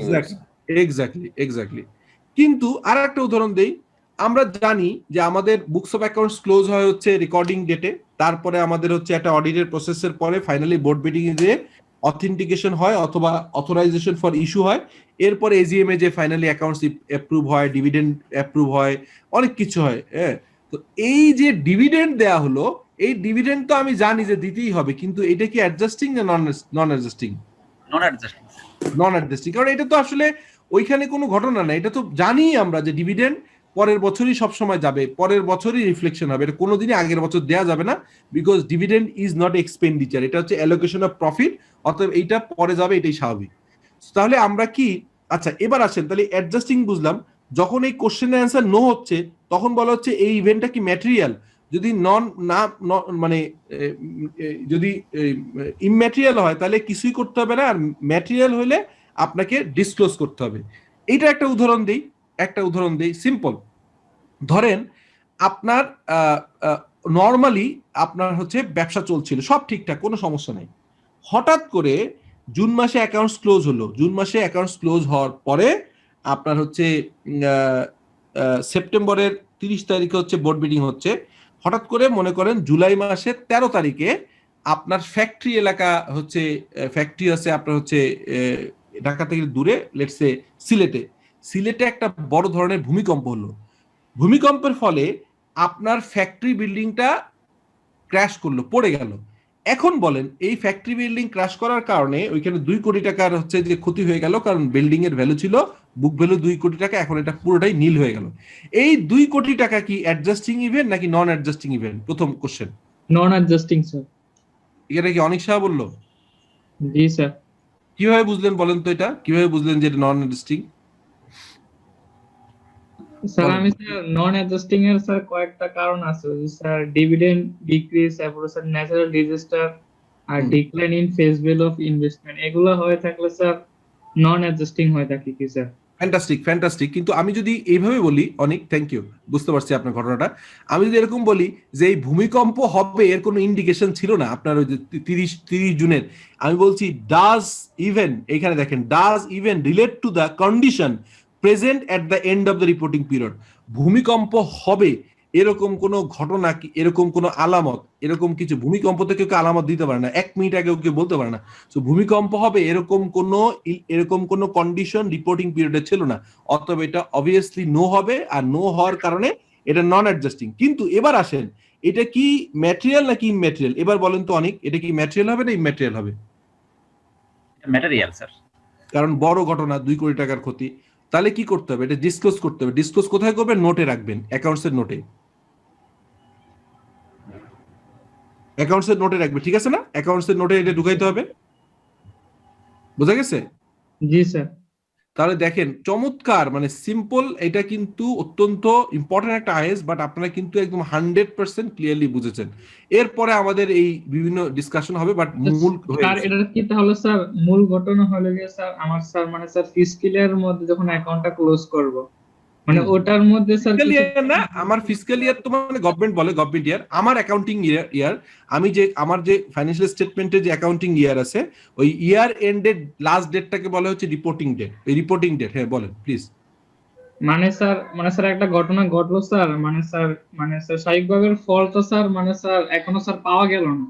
exactly. কিন্তু আর একটা উদাহরণ দেই, আমরা জানি যে আমাদের বুকস অফ অ্যাকাউন্টস ক্লোজ হয় হচ্ছে রেকর্ডিং ডেটে, তারপরে আমাদের হচ্ছে একটা অডিটের প্রসেসের পরে ফাইনালি বোর্ড মিটিং এ যে অথেন্টিকেশন হয় অথবা অথরাইজেশন ফর ইস্যু হয়, এরপরে এজিএম এ যে ফাইনালি অ্যাকাউন্টস অ্যাপ্রুভ হয়, ডিভিডেন্ড অ্যাপ্রুভ হয়, অনেক কিছু হয়। হ্যাঁ, তো এই যে ডিভিডেন্ড দেয়া হলো, এই ডিভিডেন্ড তো আমি জানি যে দিতেই হবে, কিন্তু এটা কি অ্যাডজাস্টিং না নন অ্যাডজাস্টিং? নন অ্যাডজাস্টিং, কারণ এটা তো আসলে ওইখানে কোনো ঘটনা না, এটা তো জানি আমরা যে ডিভিডেন্ড পরের বছরই সব সময় যাবে, পরের বছরই রিফ্লেকশন হবে, এটা কোনোদিনই আগের বছর দেয়া যাবে না, because dividend is not expenditure, এটা হচ্ছে অ্যালোকেশন অফ প্রফিট, অতএব এইটা পরে যাবে, এটাই স্বাভাবিক। তাহলে আমরা কি, আচ্ছা এবার আসেন তাহলে অ্যাডজাস্টিং বুঝলাম, যখন এই কোশ্চেনের অ্যান্সার নো হচ্ছে তখন বলা হচ্ছে এই ইভেন্টটা কি ম্যাটেরিয়াল, যদি মানে যদি ইম্যাটেরিয়াল হয় তাহলে কিছুই করতে হবে না, আর ম্যাটেরিয়াল হলে আপনাকে ডিসক্লোজ করতে হবে। এইটা একটা উদাহরণ দেই সিম্পল। ধরেন আপনার নর্মালি আপনার হচ্ছে ব্যবসা চলছিল, সব ঠিকঠাক, কোনো সমস্যা নাই, হঠাৎ করে জুন মাসে অ্যাকাউন্টস ক্লোজ হলো, জুন মাসে অ্যাকাউন্টস ক্লোজ হওয়ার পরে আপনার হচ্ছে সেপ্টেম্বরের 30 তারিখে হচ্ছে বোর্ড মিটিং হচ্ছে, হঠাৎ করে মনে করেন জুলাই মাসের 13 তারিখে আপনার ফ্যাক্টরি এলাকা হচ্ছে, ফ্যাক্টরি আছে আপনার হচ্ছে ঢাকা থেকে দূরে, লেটসে সিলেটে একটা বড় ধরনের ভূমিকম্প হলো। ভূমিকম্পের ফলে আপনার ফ্যাক্টরি বিল্ডিংটা ক্র্যাশ করলো, পড়ে গেল। এখন বলেন এই ফ্যাক্টরি বিল্ডিং ক্র্যাশ করার কারণে ওইখানে 2 কোটি টাকার হচ্ছে যে ক্ষতি হয়ে গেল, কারণ বিল্ডিং এর ভ্যালু ছিল, বুক ভ্যালু 2 কোটি টাকা, এখন এটা পুরোটাই নীল হয়ে গেল। এই 2 কোটি টাকা কি অ্যাডজাস্টিং ইভেন্ট নাকি নন অ্যাডজাস্টিং ইভেন্ট? প্রথম কোশ্চেন। Non adjusting sir. এটা কি অনিক শাহ বললো? জি স্যার। কিভাবে বুঝলেন বলেন তো, এটা কিভাবে বুঝলেন যে এটা নন অ্যাডজাস্টিং? স্যার আমি স্যার নন অ্যাডজাস্টিং এর স্যার কয়েকটা কারণ আছে, স্যার ডিভিডেন্ড ডিক্রিজ, তারপর স্যার ন্যাচারাল ডিজাস্টার আর decline in face value of investment, এগুলো হয়ে থাকলে স্যার নন অ্যাডজাস্টিং হয়ে থাকে কি স্যার? ফ্যান্টাস্টিক। কিন্তু আমি যদি এইভাবে বলি, অনেক থ্যাংক ইউ, বুঝতে পারছি আপনার ঘটনাটা। আমি যদি এরকম বলি যে এই ভূমিকম্প হবে এর কোনো ইন্ডিকেশন ছিল না আপনার ওই যে 30 জুনের, আমি বলছি ডাজ ইভেন, এইখানে দেখেন, does even relate to the condition present at the end of the reporting period. ভূমিকম্প হবে এরকম কোন ঘটনা কি, এরকম কোন আলামত, এরকম কিছু ভূমিকম্প থেকে কেউ আলামত দিতে পারে না, 1 মিনিট আগেও কেউ বলতে পারে না। সো ভূমিকম্প হবে এরকম কোন কন্ডিশন রিপোর্টিং পিরিয়ডে ছিল না, অতএব এটা অবভিয়াসলি নো হবে, আর নো হওয়ার কারণে এটা নন অ্যাডজাস্টিং। কিন্তু এবার আসেন, এটা কি ম্যাটেরিয়াল নাকি ইমম্যাটেরিয়াল? এবার বলেন তো অনেক, এটা কি ম্যাটেরিয়াল হবে না ইমম্যাটেরিয়াল হবে? ম্যাটেরিয়াল স্যার, কারণ বড় ঘটনা, 2 কোটি টাকার ক্ষতি। তাহলে কি করতে হবে? এটা ডিসক্লোজ করতে হবে। ডিসক্লোজ কোথায় করবেন? নোটে রাখবেন, অ্যাকাউন্টসের নোটে, রাখবে, ঠিক আছে না? অ্যাকাউন্টসের নোটে এটা ঢুকাইতে হবে, বোঝা গেছে? জি স্যার। তাহলে দেখেন চমৎকার, মানে সিম্পল, এটা কিন্তু অত্যন্ত ইম্পর্টেন্ট একটা আইএস, বাট আপনারা কিন্তু একদম 100% ক্লিয়ারলি বুঝেছেন। এরপরে আমাদের এই বিভিন্ন ডিসকাশন হবে, বাট মূল স্যার এটা কি তাহলে স্যার মূল ঘটনা হলো যে স্যার আমার স্যার মানে স্যার ফিসক্যাল ইয়ারের মধ্যে যখন অ্যাকাউন্টটা ক্লোজ করব, মানে ওটার মধ্যে স্যার ফিসক্যাল ইয়ার না, আমার ফিসক্যাল ইয়ার তো মানে গভর্নমেন্ট বলে, গভর্নমেন্ট ইয়ার, আমার অ্যাকাউন্টিং ইয়ার, আমি যে আমার যে ফাইন্যান্সিয়াল স্টেটমেন্টের যে অ্যাকাউন্টিং ইয়ার আছে, ওই ইয়ার এন্ডেড লাস্ট ডেটটাকে বলা হচ্ছে রিপোর্টিং ডেট। এই রিপোর্টিং ডেট, হ্যাঁ বলেন প্লিজ। মানে স্যার একটা ঘটনা ঘটলো স্যার, মানে স্যার শাইকবাগের ফল তো স্যার মানে স্যার এখনো স্যার পাওয়া গেল না।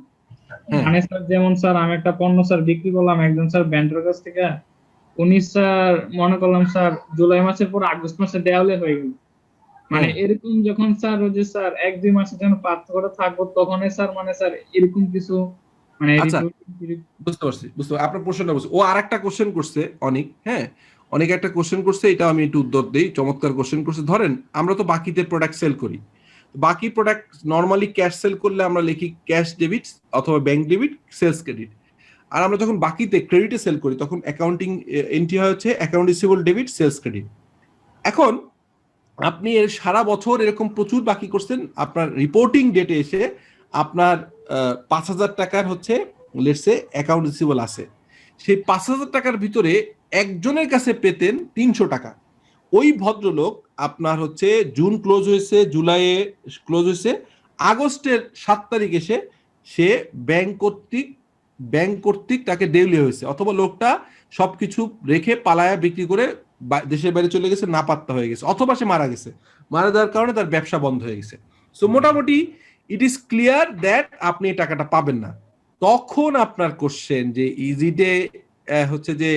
মানে স্যার যেমন স্যার আমি একটা পণ্য স্যার বিক্রি করলাম একজন স্যার ব্যান্ডের কাছ থেকে, উনি স্যার মনে করলাম স্যার জুলাই মাসের পর আগস্ট মাসে দেওয়ালে হয়ে গেল। মানে এরকম যখন স্যার ওই যে স্যার 1-2 মাসের জন্য পার্থক্য থাকবো, তখন স্যার মানে স্যার এরকম কিছু মানে বুঝতে পারছি। আপনার প্রশ্নটা বুঝছি। ও আরেকটা কোশ্চেন করছে অনেক, হ্যাঁ অনেক একটা কোশ্চেন করছে, এটা আমি একটু উত্তর দেই। চমৎকার কোশ্চেন করছে। ধরেন আমরা তো বাকিতে প্রোডাক্ট সেল করি, বাকি প্রোডাক্ট নর্মালি ক্যাশ সেল করলে আমরা লিখি ক্যাশ ডেবিট অথবা ব্যাংক ডেবিট, সেলস ক্রেডিট। আর আমরা যখন বাকিতে ক্রেডিটে সেল করি তখন অ্যাকাউন্টিং এন্ট্রি হয় হচ্ছে account receivable debit, sales credit. এখন আপনি এর সারা বছর এরকম প্রচুর বাকি করছেন, আপনার রিপোর্টিং ডেটে এসে আপনার 5,000 টাকার হচ্ছে লেটসে অ্যাকাউন্ট রিসিভেবল আছে। সেই 5,000 টাকার ভিতরে একজনের কাছে পেতেন 300 টাকা, ওই ভদ্রলোক আপনার হচ্ছে জুন ক্লোজ হয়েছে, জুলাইয়ে ক্লোজ হয়েছে, আগস্টের 7 তারিখ এসে সে ব্যাংক কর্তৃক তাকে দেউলিয়া হয়েছে, অথবা লোকটা সবকিছু রেখে পালায়া বিক্রি করে দেশের বাইরে চলে গেছে, না পাত্তা হয়ে গেছে, অথবা সে মারা গেছে, মারা যাওয়ার কারণে তার ব্যবসা বন্ধ হয়ে গেছে। সো মোটামুটি ইট ইজ ক্লিয়ার দ্যাট আপনি এই টাকাটা পাবেন না। তখন আপনার কোশ্চেন যে ইজ ইট এ হচ্ছে যে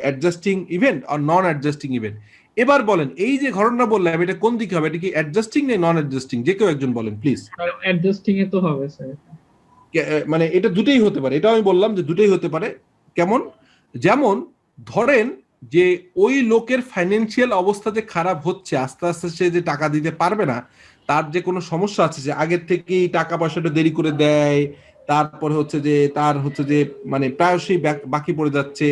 অ্যাডজাস্টিং ইভেন্ট আর নন অ্যাডজাস্টিং ইভেন্ট। এবার বলেন, এই যে ঘটনা বললাম এটা কোন দিকে হবে? এটা কি অ্যাডজাস্টিং না নন অ্যাডজাস্টিং? যে কেউ একজন বলেন প্লিজ। অ্যাডজাস্টিং এ তো হবে স্যার। মানে এটা দুটোই হতে পারে, এটা আমি বললাম যে দুটোই হতে পারে। কেমন? যেমন ধরেন যে ওই লোকের ফাইন্যান্সিয়াল অবস্থা যে খারাপ হচ্ছে, আস্তে আস্তে সে যে টাকা দিতে পারবে না, তার যে কোনো সমস্যা আছে, যে আগের থেকেই টাকা পয়সাটা দেরি করে দেয়, তারপরে হচ্ছে যে তার হচ্ছে যে মানে প্রায়শই বাকি পড়ে যাচ্ছে,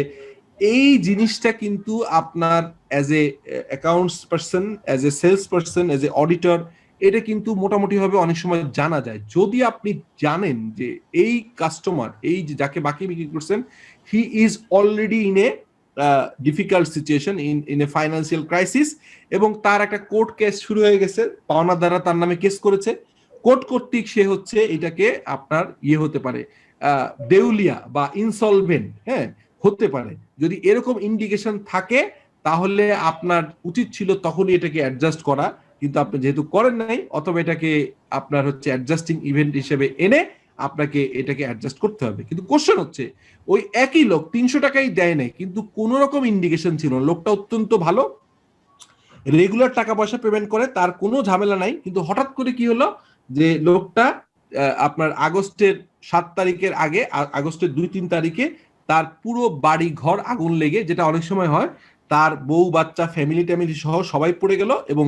এই জিনিসটা কিন্তু আপনার as a accounts person, as a sales person, as a auditor, এটা কিন্তু মোটামুটি ভাবে অনেক সময় জানা যায়। যদি আপনি জানেন যে এই কাস্টমার, এই যে যাকে বাকি বিক্রি করছেন, he is already in a difficult situation, in a financial crisis, এবং তার একটা কোর্ট কেস শুরু হয়ে গেছে, পাওনা দ্বারা তার নামে কেস করেছে, কোর্ট কর্তৃক সে হচ্ছে এটাকে আপনার হতে পারে দেউলিয়া বা ইনসলভেন্ট, হ্যাঁ হতে পারে। যদি এরকম ইন্ডিকেশন থাকে তাহলে আপনার উচিত ছিল তখনই এটাকে অ্যাডজাস্ট করা, কিন্তু আপনি যেহেতু করেন নাই, অথবা এটাকে আপনার হচ্ছে অ্যাডজাস্টিং ইভেন্ট হিসেবে এনে আপনাকে এটাকে অ্যাডজাস্ট করতে হবে। কিন্তু কোশ্চেন হচ্ছে, ওই একই লোক 300 টাকাই দেয় নাই, কিন্তু কোন রকম ইন্ডিকেশন ছিল না, লোকটা অত্যন্ত ভালো, রেগুলার টাকা পয়সা পেমেন্ট করে, তার কোনো ঝামেলা নাই, কিন্তু হঠাৎ করে কি হলো যে লোকটা আপনার আগস্টের 7 তারিখের আগে, আগস্টের 2-3 তারিখে তার পুরো বাড়ি ঘর আগুন লেগে, যেটা অনেক সময় হয়, তার বউ বাচ্চা ফ্যামিলি ট্যামিলি সহ সবাই পড়ে গেল, এবং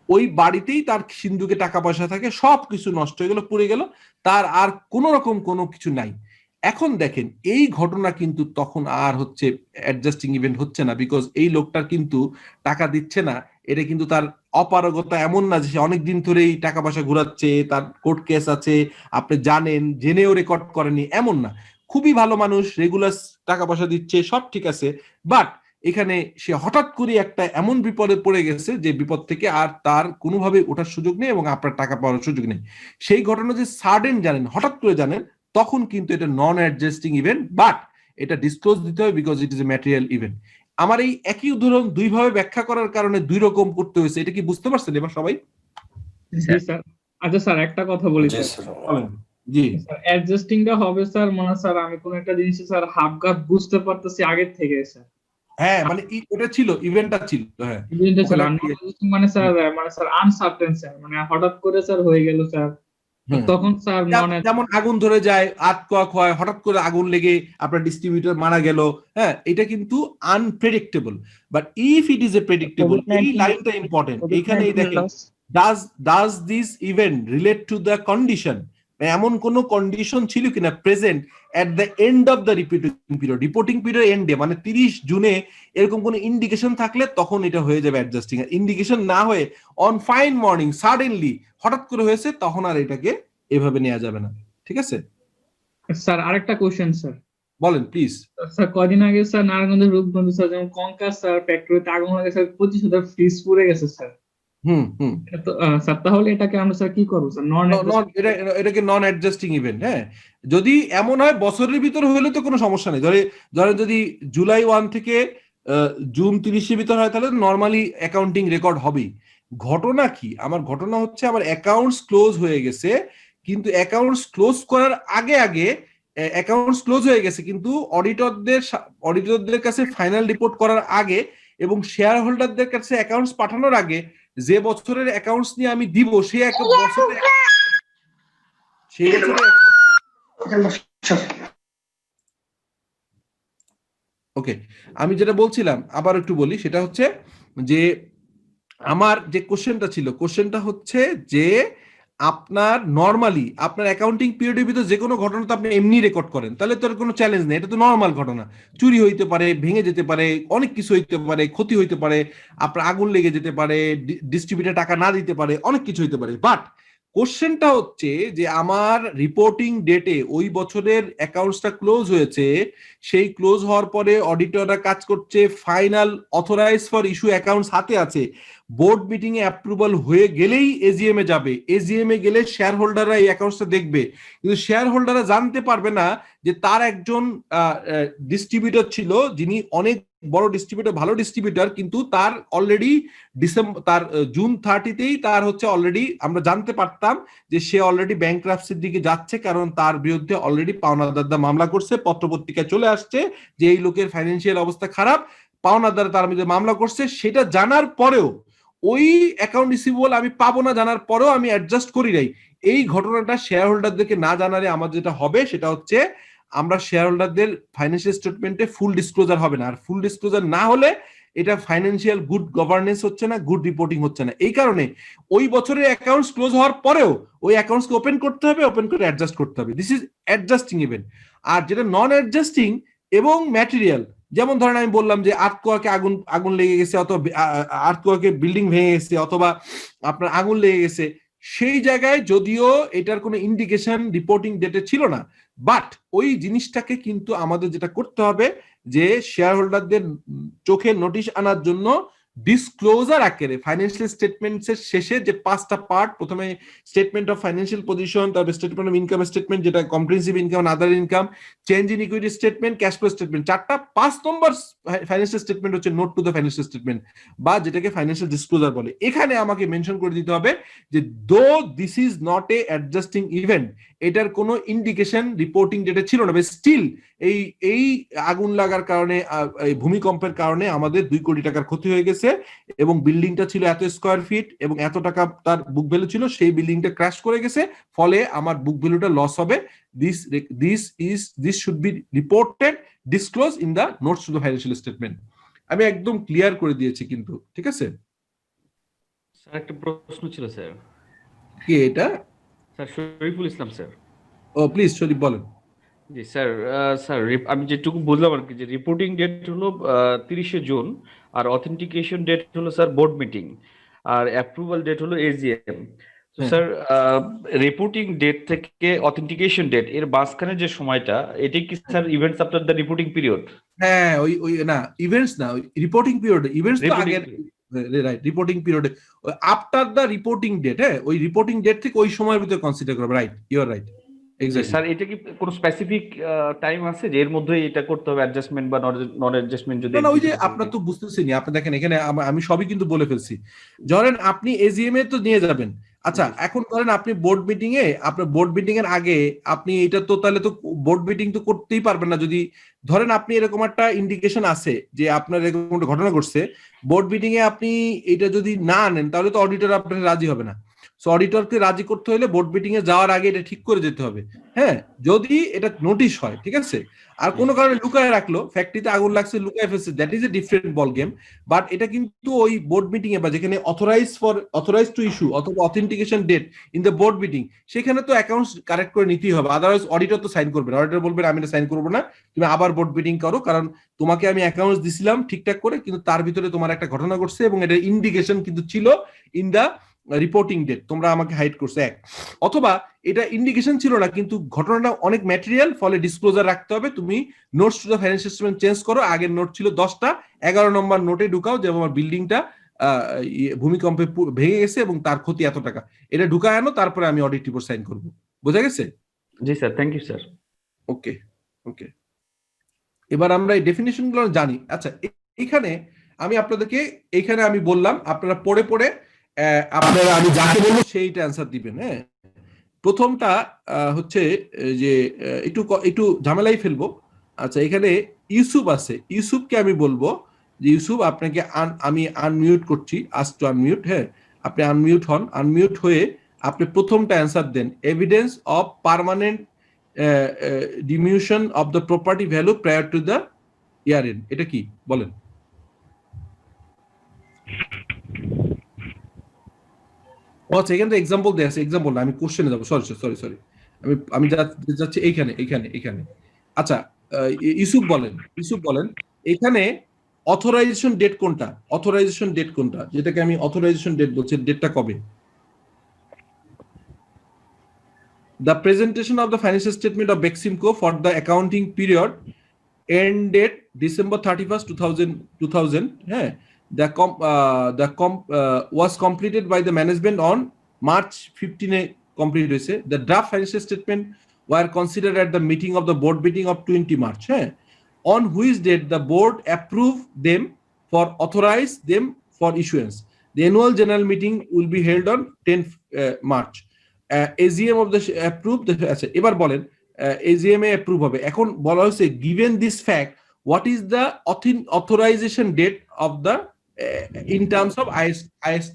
ওই বাড়িতেই তার সিন্ধুকে টাকা পয়সা থাকে, সবকিছু নষ্ট হয়ে গেল, পুড়ে গেল, তার আর কোন রকম কোনো কিছু নাই। এখন দেখেন এই ঘটনা কিন্তু তখন আর হচ্ছে অ্যাডজাস্টিং ইভেন্ট হচ্ছে না, বিকজ এই লোকটার কিন্তু টাকা দিচ্ছে না, এটা কিন্তু তার অপারগতা এমন না যে সে অনেকদিন ধরেই টাকা পয়সা ঘুরাচ্ছে, তার কোর্ট কেস আছে, আপনি জানেন, জেনেও রেকর্ড করেনি, এমন না, খুবই ভালো মানুষ, রেগুলার টাকা পয়সা দিচ্ছে, সব ঠিক আছে, বাট এখানে সে হঠাৎ করে একটা এমন বিপদে পড়ে গেছে যে বিপদ থেকে আর তার কোনোভাবে ওঠার সুযোগ নেই এবং আপনার টাকা পাওয়ার সুযোগ নেই। সেই ঘটনা যে সাডেন জানেন, হঠাৎ করে জানেন, তখন কিন্তু এটা নন অ্যাডজাস্টিং ইভেন্ট, বাট এটা ডিসক্লোজ দিতে হবে because it is A material event. আমার এই একই উদাহরণ দুইভাবে ব্যাখ্যা করার কারণে দুই রকম করতে হয়েছে, এটা কি বুঝতে পারছেন এবার সবাই? জি স্যার। আচ্ছা স্যার একটা কথা বলি জি স্যার। স্যার। জি স্যার অ্যাডজাস্টিংটা হবে স্যার, মানে স্যার আমি কোন একটা জিনিস স্যার হাফ গাফ বুঝতে পারতেছি আগে থেকে স্যার। হ্যাঁ, মানে ওটা ছিল, ইভেন্টটা ছিল, হ্যাঁ জিনিসটা স্যার মানে স্যার আনসার্টেন স্যার, মানে হঠাৎ করে স্যার হয়ে গেল স্যার, তখন স্যার যেমন আগুন ধরে যায়, আতকোয়া হয়, হঠাৎ করে আগুন লেগে আপনার ডিস্ট্রিবিউটর মারা গেল, হ্যাঁ এটা কিন্তু unpredictable. But if it is a predictable, এই লাইনটা ইম্পর্টেন্ট এখানে, দেখেন does this event relate to the condition, এমন কোন কন্ডিশন ছিল কিনা present at the end of the reporting period এন্ডে, মানে 30 জুনে এরকম কোন ইন্ডিকেশন থাকলে তখন এটা হয়ে যাবে অ্যাডজাস্টিং। ইন্ডিকেশন না হয়ে অন ফাইন মর্নিং সাডেনলি হঠাৎ করে হয়েছে, তখন আর এটাকে এভাবে নেওয়া যাবে না, ঠিক আছে? স্যার আরেকটা কোশ্চেন স্যার। বলেন প্লিজ। স্যার কদিন আগে স্যার নারায়ণগঞ্জের রূপগঞ্জ স্যার যেমন কঙ্কার স্যার ফ্যাক্টরিতে আগুন লেগে স্যার 25,000 ফ্রিজ পুড়ে গেছে স্যার। স্যার তাহলে এটাকে আমরা স্যার কি করবো স্যার? এটাকে নন অ্যাডজাস্টিং ইভেন্ট। হ্যাঁ, যদি এমন হয় বছরের ভিতর হলে তো কোনো সমস্যা নেই, ধরেন যদি জুলাই 1 থেকে জুন 30-এর ভিতর হয় তাহলে নর্মালি অ্যাকাউন্টিং রেকর্ড হবেই। ঘটনা কি, আমার ঘটনা হচ্ছে আমার অ্যাকাউন্টস ক্লোজ হয়ে গেছে, কিন্তু অ্যাকাউন্টস ক্লোজ করার আগে অ্যাকাউন্টস ক্লোজ হয়ে গেছে, কিন্তু অডিটরদের কাছে ফাইনাল রিপোর্ট করার আগে এবং শেয়ার হোল্ডারদের কাছে অ্যাকাউন্টস পাঠানোর আগে যে বছরের অ্যাকাউন্টস নিয়ে আমি দিব, সেই ওকে, আমি যেটা বলছিলাম আবার একটু বলি, সেটা হচ্ছে যে আমার যে কোশ্চেনটা ছিল, কোশ্চেনটা হচ্ছে যে আপনার নর্মালি আপনার অ্যাকাউন্টিং পিরিয়ডের ভিতর যে কোনো ঘটনা তো আপনি এমনি রেকর্ড করেন, তাহলে তো আর কোনো চ্যালেঞ্জ নেই, এটা তো নর্মাল ঘটনা, চুরি হইতে পারে, ভেঙে যেতে পারে, অনেক কিছু হইতে পারে, ক্ষতি হইতে পারে, আপনার আগুন লেগে যেতে পারে, ডিস্ট্রিবিউটর টাকা না দিতে পারে, অনেক কিছু হইতে পারে। বাট কোশ্চেনটা হচ্ছে যে আমার রিপোর্টিং ডেটে ওই বছরের অ্যাকাউন্টসটা ক্লোজ হয়েছে, সেই ক্লোজ হওয়ার পরে অডিটররা কাজ করছে, final authorize for issue accounts হাতে আছে, বোর্ড মিটিং এ অ্যাপ্রুভাল হয়ে গেলেই এজিএম এ যাবে, এজিএম এ গেলে শেয়ার হোল্ডাররা এই অ্যাকাউন্টসটা দেখবে, কিন্তু শেয়ার হোল্ডাররা জানতে পারবে না যে তার একজন ডিস্ট্রিবিউটর ছিল যিনি অনেক বড় ডিস্ট্রিবিউটর, ভালো ডিস্ট্রিবিউটর, কিন্তু তার অলরেডি তার জুন 30তেই তার হচ্ছে অলরেডি আমরা জানতে পারতাম যে সে অলরেডি ব্যাংকরাপসির দিকে যাচ্ছে, কারণ তার বিরুদ্ধে অলরেডি পাওনাদাররা মামলা করছে, পত্রপত্রিকায় চলে আসছে যে এই লোকের ফাইন্যান্সিয়াল অবস্থা খারাপ, পাওনাদার তার মধ্যে মামলা করছে। সেটা জানার পরেও ওই অ্যাকাউন্ট রিসিভেবল আমি পাবো না জানার পরেও আমি অ্যাডজাস্ট করি নাই। এই ঘটনাটা শেয়ার হোল্ডারদেরকে না জানালে আমার যেটা হবে সেটা হচ্ছে আমরা শেয়ার হোল্ডারদের ফাইন্যান্সিয়াল স্টেটমেন্টে ফুল ডিসক্লোজার হবে না, আর ফুল ডিসক্লোজার না হলে এটা ফাইন্যান্সিয়াল গুড গভর্নেন্স হচ্ছে না, গুড রিপোর্টিং হচ্ছে না। এই কারণে ওই বছরের অ্যাকাউন্টস ক্লোজ হওয়ার পরেও ওই অ্যাকাউন্টসকে ওপেন করতে হবে, ওপেন করে অ্যাডজাস্ট করতে হবে। This is adjusting event. আর যেটা নন অ্যাডজাস্টিং এবং ম্যাটেরিয়াল, যেমন ধরেন আমি বললাম যে আর্থকোয়াকে আগুন লেগে গেছে, অথবা আর্থকোয়াকে বিল্ডিং ভেঙে গেছে, অথবা আপনার আগুন লেগে গেছে, সেই জায়গায় যদিও এটার কোনো ইন্ডিকেশন রিপোর্টিং ডেটে ছিল না, বাট ওই জিনিসটাকে কিন্তু আমাদের যেটা করতে হবে যে শেয়ার হোল্ডারদের চোখে নোটিশ আনার জন্য ডিসক্লোজার আকারে ফাইন্যান্সিয়াল স্টেটমেন্টসের শেষে যে 5টা পার্ট, প্রথমে স্টেটমেন্ট অফ ফাইন্যান্সিয়াল পজিশন, তারপর স্টেটমেন্ট অফ ইনকাম স্টেটমেন্ট যেটা comprehensive income, other income, change in equity statement, cash flow statement, 4টা 5 নম্বর ফাইন্যান্সিয়াল স্টেটমেন্ট হচ্ছে note to the financial statement বা যেটাকে ফাইন্যান্সিয়াল ডিসক্লোজার বলে। এখানে আমাকে মেনশন করে দিতে হবে যে দো this is not a adjusting event, এটার কোনো ইন্ডিকেশন রিপোর্টিং ডেটে ছিল না, স্টিল এই আগুন লাগার কারণে, ভূমিকম্পের কারণে আমাদের 2 কোটি টাকার ক্ষতি হয়ে গেছে, এবং বিল্ডিংটা ছিল এত স্কোয়ার ফিট এবং এত টাকা তার বুক ভ্যালু ছিল, সেই বিল্ডিংটা ক্র্যাশ করে গেছে, ফলে আমার বুক ভ্যালুটা লস হবে। This should be reported, disclose in the notes to the financial statement. আমি একদম ক্লিয়ার করে দিয়েছি কিন্তু, ঠিক আছে? স্যার একটা প্রশ্ন ছিল স্যার। কি এটা? Sir Shariful Islam sir. ও প্লিজ শরীফ বলেন। জি স্যার, আমি যেটুকু বুঝলাম আর কি, যে রিপোর্টিং ডেট হলো 30শে জুন, আর অথেন্টিকেশন ডেট হলো স্যার বোর্ড মিটিং, আর অ্যাপ্রুভাল ডেট হলো এজিএম। তো স্যার রিপোর্টিং ডেট থেকে অথেন্টিকেশন ডেট এর মাঝখানে যে সময়টা, এটা কি sir events after the reporting period? হ্যাঁ, ওই না ইভেন্টস না, রিপোর্টিং পিরিয়ড। ইভেন্টস তো আগে, রাইট, রিপোর্টিং পিরিয়ডে আফটার দ্য রিপোর্টিং ডেট। হ্যাঁ, ওই রিপোর্টিং ডেট থেকে ওই সময়ের ভিতরে কনসিডার করবে। Right, you are right, exactly. Sir এটা কি কোনো স্পেসিফিক টাইম আছে যে এর মধ্যে এটা করতে হবে, অ্যাডজাস্টমেন্ট বা নন অ্যাডজাস্টমেন্ট? যদি না, ওই যে আপনার তো বুঝতেছেন, আপনি দেখেন এখানে আমি সবই কিন্তু বলে ফেলছি। ধরেন আপনি এজিএম এ তো নিয়ে যাবেন, আচ্ছা এখন ধরেন আপনি বোর্ড মিটিং এ, আপনার বোর্ড মিটিং এর আগে আপনি এটা তো তাহলে তো বোর্ড মিটিং তো করতেই পারবেন না। যদি ধরেন আপনি এরকম একটা ইন্ডিকেশন আছে যে আপনার এরকম একটা ঘটনা ঘটছে, বোর্ড মিটিং এ আপনি এটা যদি না আনেন তাহলে তো অডিটর আপনার রাজি হবে না। সো অডিটরকে রাজি করতে হলে বোর্ড মিটিং এ যাওয়ার আগে এটা ঠিক করে যেতে হবে। হ্যাঁ, যদি এটা নোটিশ হয়, ঠিক আছে। আর কোনো কারণে লুকায় রাখলো, ফ্যাক্টরিতে আগুন লাগছে লুকায় ফেলছে, that is a different ball game. But এটা কিন্তু ওই বোর্ড মিটিং এ বা যেখানে অথরাইজ টু ইস্যু অথবা authentication date in the board meeting, সেখানে তো অ্যাকাউন্টস কারেক্ট করে নিতেই হবে, আদারওয়াইজ অডিটর তো সাইন করবে না। অডিটর বলবে আমি এটা সাইন করবো না, তুমি আবার বোর্ড মিটিং করো, কারণ তোমাকে আমি অ্যাকাউন্টস দিছিলাম ঠিকঠাক করে, কিন্তু তার ভিতরে তোমার একটা ঘটনা ঘটছে এবং এটা ইন্ডিকেশন কিন্তু ছিল ইন দা রিপোর্টিং ডেট, তোমরা আমাকে হাইড করছো এক, অথবা এটা ইন্ডিকেশন ছিল না কিন্তু ঘটনাটা অনেক ম্যাটেরিয়াল, ফলে ডিসক্লোজার রাখতে হবে। তুমি notes to the financial statement change করো, আগের নোট ছিল 10টা, 11 নম্বর নোটে ঢুকাও যে আমার বিল্ডিংটা ভূমিকম্পে ভেঙে গেছে এবং তার ক্ষতি এত টাকা, এটা ঢুকায় আনো, তারপরে আমি অডিট রিপোর্ট সাইন করব। বোঝা গেছে? জি স্যার, থ্যাংক ইউ স্যার। ওকে ওকে, এবার আমরা এই ডেফিনিশন গুলো জানি। আচ্ছা, এখানে আমি আপনাদেরকে এইখানে আমি বললাম, আপনারা পড়ে পড়ে আপনারা আমি যাকে বলবো সেইটা অ্যান্সার দিবেন। হ্যাঁ, প্রথমটা হচ্ছে যে একটু ঝামেলাই ফেলবো। আচ্ছা, এখানে ইউসুফ আছে, ইউসুফকে আমি বলবো যে ইউসুফ আপনাকে আমি আনমিউট করছি, আস্ক টু আনমিউট। হ্যাঁ, আপনি আনমিউট হন, আনমিউট হয়ে আপনি প্রথমটা অ্যান্সার দেন, evidence of permanent diminution of the property value prior to the year end, এটা কি বলেন? আচ্ছা, এখানে এক্সাম্পল দেয়া আছে, এক্সাম্পল না, আমি কোশ্চেনে যাব, সরি আমি যাচ্ছি এইখানে। আচ্ছা, ইউসুফ বলেন এখানে অথরাইজেশন ডেট কোনটা, যেটাকে আমি অথরাইজেশন ডেট বলছি, ডেটটা কবে? the presentation of the financial statement of Beximco for the accounting period ended December 31st, 2000, was completed by the management on March 15 complete হয়েছে. The draft financial statement were considered at the meeting of the board meeting of 20 March, on which date the board approved them for authorize them for issuance. The annual general meeting will be held on 10 March. AGM of the approved. আচ্ছা এবার বলেন AGM এ approve হবে. এখন বলা হয়েছে given this fact what is the authorization date of the in terms of IS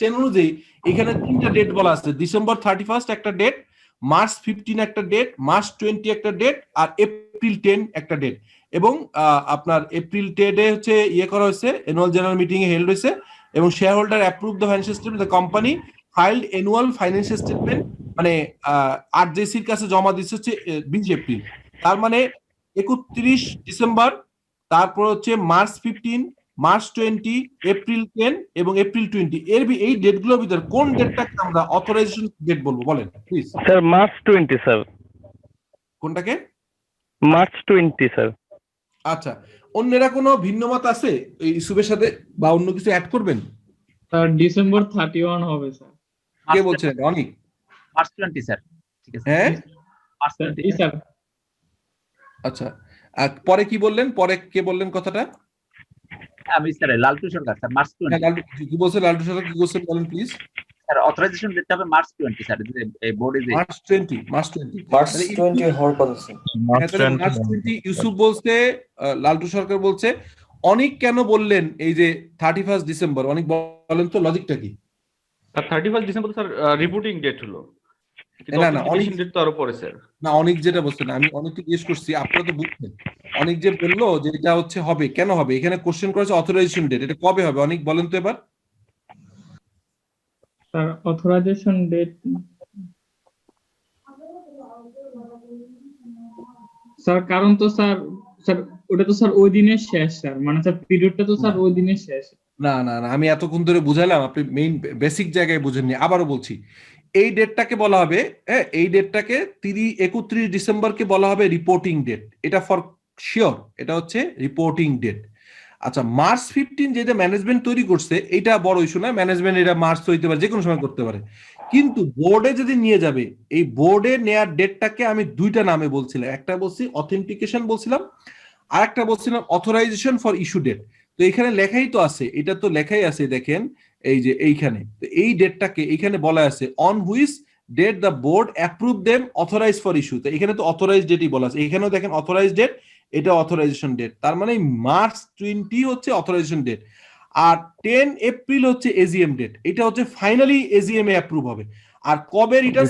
10 অনুযায়ী এখানে তিনটা ডেট বলা আছে. ডিসেম্বর 31st একটা ডেট, মার্চ 15 একটা ডেট, মার্চ 20 একটা ডেট, আর এপ্রিল 10 একটা ডেট. এবং আপনার এপ্রিল 10 এ হচ্ছে ইয়ে করা হয়েছে, অ্যানুয়াল জেনারেল মিটিং এ হেল্ড হয়েছে এবং share holder approve the financial statement, the company filed annual financial statement মানে আরজেসির কাছে জমা দিচ্ছে হচ্ছে 20 এপ্রিল. তার মানে 31 ডিসেম্বর, তারপর হচ্ছে মার্চ 15, মার্চ 20, এপ্রিল 10 এবং এপ্রিল 20, এই ডেটগুলোর ভিতর কোন ডেটটাকে আমরা অথরাইজেশন ডেট বলবো বলেন প্লিজ? Sir March 20 sir. কোনটাকে? March 20 sir. আচ্ছা, অন্যরা কোনো ভিন্ন মত আছে এই ইস্যুর সাথে বা অন্য কিছু অ্যাড করবেন? স্যার ডিসেম্বর 31 হবে স্যার। কে বলছেন? অনেক মার্চ 20 স্যার। ঠিক আছে, হ্যাঁ মার্চ 20 স্যার। আচ্ছা, আর পরে কি বললেন? পরে কে বললেন কথাটা? আমি স্যার লালটু সরকার স্যার। মার্চ 20 কি বলছেন লালটু সরকার? কি বলছেন বলেন প্লিজ। স্যার অথরাইজেশন ডেট হবে মার্চ 20 স্যার। এই বোর্ডে যে মার্চ 20 মার্চ 20 হওয়ার কথা স্যার। মার্চ 20 ইউসুফ বলছে, লালটু সরকার বলছে। অনেক কেন বললেন এই যে 31 ডিসেম্বর? অনেক বলেন তো লজিকটা কি? 31 ডিসেম্বর স্যার রিপোর্টিং ডেট হলো, কিন্তু না, অনেক অথেন্টিকেশন ডেট তো আরো পরে স্যার। না, অনেক যেটা বলছেন আমি অনেককে জিজ্ঞেস করছি, আপনারা তো বুঝছেন। অনেক যে বললো যে এটা হচ্ছে হবে, কেন হবে? এখানে কোশ্চেন করেছে অথরাইজেশন ডেট, এটা কবে হবে? অনেক বলেন তো এবার। স্যার অথরাইজেশন ডেট স্যার, কারণ তো স্যার ওটা তো স্যার ওই দিনের শেষ স্যার, মানে স্যার পিরিয়ডটা তো স্যার ওই দিনের শেষ। না, আমি এতক্ষণ ধরে বুঝাইলাম, আপনি মেইন বেসিক জায়গায় বুঝেননি। আবারও বলছি, এই ডেটটাকে বলা হবে, এই ডেটটাকে 31 ডিসেম্বরকে বলা হবে রিপোর্টিং ডেট। এটা ফর শিওর, এটা হচ্ছে রিপোর্টিং ডেট। আচ্ছা, মার্চ 15 যেটা ম্যানেজমেন্ট তৈরি করছে এটা বড় ইস্যু না, ম্যানেজমেন্ট এটা মার্চ হইতে পারে, যে কোনো সময় করতে পারে। কিন্তু বোর্ডে যদি নিয়ে যাবে, এই বোর্ডে নেয়ার ডেটটাকে আমি দুইটা নামে বলছিলাম, একটা বলছি অথেন্টিকেশন বলছিলাম, আর একটা বলছিলাম অথরাইজেশন ফর ইস্যু ডেট। তো এখানে লেখাই তো আছে, এটা তো লেখাই আছে, দেখেন এই যে এইখানে। তো এই ডেটটাকে এইখানে বলা আছে on which date the board approve them authorize for issue. তো এখানে তো অথরাইজ ডেটই বলা আছে, এখানেও দেখেন অথরাইজ ডেট, এটা অথরাইজেশন ডেট। তার মানে মার্চ 20 হচ্ছে অথরাইজেশন ডেট, আর 10 এপ্রিল হচ্ছে এজিএম ডেট। এটা হচ্ছে ফাইনালি এজিএম এ অ্যাপ্রুভ হবে। আর কবে রিটার্ন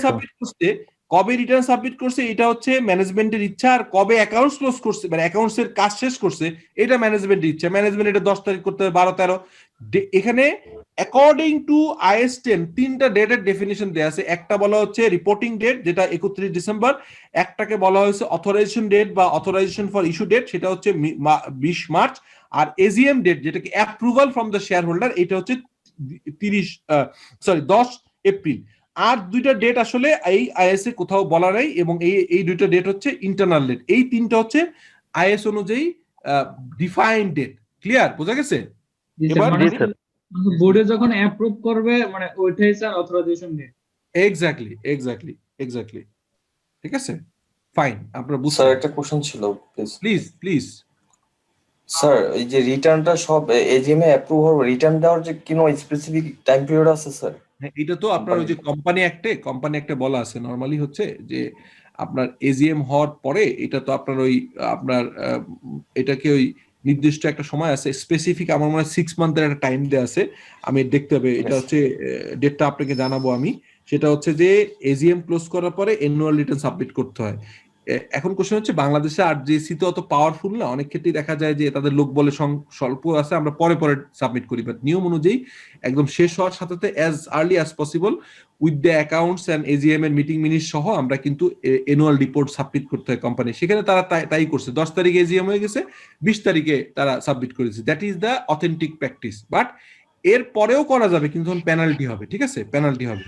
সাবমিট করছে এটা হচ্ছে ম্যানেজমেন্টের ইচ্ছা, আর কবে অ্যাকাউন্টস ক্লোজ করছে মানে অ্যাকাউন্টস এর কাজ শেষ করছে এটা ম্যানেজমেন্টের ইচ্ছা। ম্যানেজমেন্ট এটা 10 তারিখ করতে হবে, 12-13। এখানে অ্যাকর্ডিং টু IS 10 তিনটা ডেটের ডেফিনিশন দেয়া আছে। একটা বলা হচ্ছে রিপোর্টিং ডেট, যেটা 31 ডিসেম্বর। একটাকে বলা হয়েছে অথরাইজেশন ডেট বা অথরাইজেশন ফর ইস্যু ডেট, সেটা হচ্ছে 20 মার্চ। আর এজিএম ডেট, যেটাকে approval from the share holder, এটা হচ্ছে 10 এপ্রিল। আর দুইটা ডেট আসলে এই IS এ কোথাও বলা নাই, এবং এই দুইটা ডেট হচ্ছে ইন্টারনাল ডেট। এই তিনটা হচ্ছে IS অনুযায়ী ডিফাইন্ড ডেট। ক্লিয়ার? বোঝা গেছে? এবার বোর্ডে যখন অ্যাপ্রুভ করবে মানে ওইটাই স্যার অথরাইজেশন ডেট। এক্স্যাক্টলি। ঠিক আছে, ফাইন। আপনারা বুঝছেন? স্যার একটা কোশ্চেন ছিল প্লিজ। স্যার এই যে রিটার্নটা সব এজিএম এ অ্যাপ্রুভ হবে, রিটার্ন দেওয়ার যে কোনো স্পেসিফিক টাইম পিরিয়ড আছে স্যার? এটা তো আপনার ওই যে কোম্পানি অ্যাক্টে বলা আছে নরমালি হচ্ছে যে আপনার এজিএম হওয়ার পরে এটা তো আপনার ওই আপনার এটাকে ওই নির্দিষ্ট একটা সময় আছে স্পেসিফিক, আমার মনে হয় 6 মান্থের একটা টাইম দেওয়া আছে। আমি দেখতে হবে, এটা হচ্ছে ডেটটা আপনাকে জানাবো আমি। সেটা হচ্ছে যে এজিএম ক্লোজ করার পরে অ্যানুয়াল রিটার্ন সাবমিট করতে হয়। এখন কোশ্চেন হচ্ছে, বাংলাদেশে আরজেসি তো অত পাওয়ারফুল না, অনেক ক্ষেত্রেই দেখা যায় যে তাদের লোক বলে স্বল্প আছে, আমরা পরে সাবমিট করি। বাট নিয়ম অনুযায়ী একদম শেষ হওয়ার সাথে as early as possible with the accounts and AGM এর মিটিং মিনিট সহ আমরা কিন্তু অ্যানুয়াল রিপোর্ট সাবমিট করতে হয় কোম্পানি। সেখানে তারা তাই করছে। 10 তারিখে এজিএম হয়ে গেছে, 20 তারিখে তারা সাবমিট করেছে। That is the authentic practice. But এর পরেও করা যাবে, কিন্তু পেনাল্টি হবে। ঠিক আছে, পেনাল্টি হবে।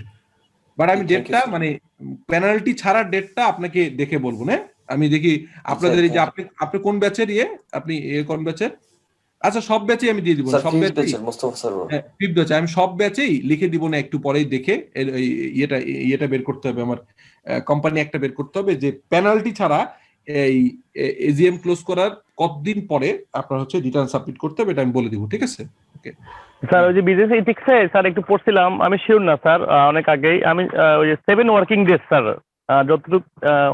বাট আমি Thank you, ডেটটা sir. মানে পেনাল্টি ছাড়া ডেটটা আপনাকে দেখে বলবো না। আমি দেখি আপনাদের এই যে আপনি আপনি কোন ব্যাচের আপনি কোন ব্যাচের? আচ্ছা সব ব্যাচেই আমি দিয়ে দিব না, স্যার সব ফিফথ ব্যাচেই ব্যাচের মোস্তফা সরোয়ার। হ্যাঁ ফিফথ ব্যাচে আমি সব ব্যাচেই লিখে দিব না, একটু পরেই দেখে ইয়েটা বের করতে হবে, আমার কোম্পানি একটা বের করতে হবে যে পেনাল্টি ছাড়া এই এজিএম ক্লোজ করার কতদিন পরে আপনার হচ্ছে রিটার্ন সাবমিট করতে হবে, এটা আমি বলে দিব, ঠিক আছে? ওকে স্যার ওই যে বিজনেস এথিক্সে স্যার একটু পড়ছিলাম, আমি শিওর না স্যার, অনেক আগেই আমি ওই যে 7 ওয়ার্কিং ডেজ স্যার, যতটুকু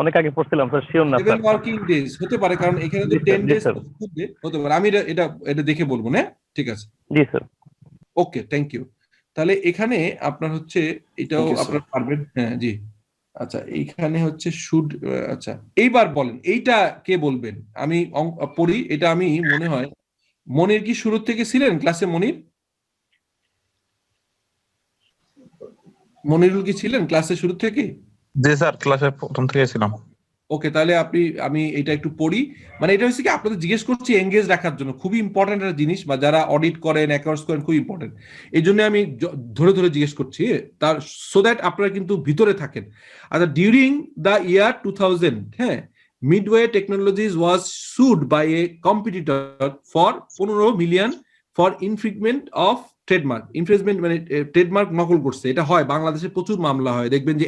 অনেক আগে পড়ছিলাম স্যার, শিওর না 7 স্যার। ওয়ার্কিং ডেজ হতে পারে, কারণ এখানে তো জি স্যার, 10 জি ডেজ স্যার, হতে পারে। আমি এটা এটা দেখে বলবো না, ঠিক আছে? জি স্যার। Okay, thank you. তাহলে এখানে আপনার হচ্ছে এটাও Thank you, sir. আপনার পারবেন, হ্যাঁ জি। আচ্ছা এইখানে হচ্ছে শুড, আচ্ছা এইবার বলেন এইটা কে বলবেন? আমি পড়ি, এটা আমি মনে হয় মনির কি শুরু থেকে ছিলেন ক্লাসে? মনিরুল কি ছিলেন ক্লাসে শুরু থেকে? জি স্যার, ক্লাসে প্রথম থেকে ছিলাম। ওকে, তাহলে আমি এটা একটু পড়ি। মানে এটা হচ্ছে কি আপনাদের জিজ্ঞেস করছি এঙ্গেজ রাখার জন্য, খুবই ইম্পর্টেন্ট একটা জিনিস, বা যারা অডিট করেন অ্যাকাউন্টস করেন খুব ইম্পর্টেন্ট, এই জন্য আমি ধরে ধরে জিজ্ঞেস করছি, তার সো দ্যাট আপনারা কিন্তু ভিতরে থাকেন। আচ্ছা, ডিউরিং দ্য ইয়ার 2000, হ্যাঁ, Midway technologies was sued by a competitor for 15 million for infringement of trademark. Infringement মানে ট্রেডমার্ক নকল করছে, এটা হয় বাংলাদেশে প্রচুর মামলা হয়, দেখবেন যে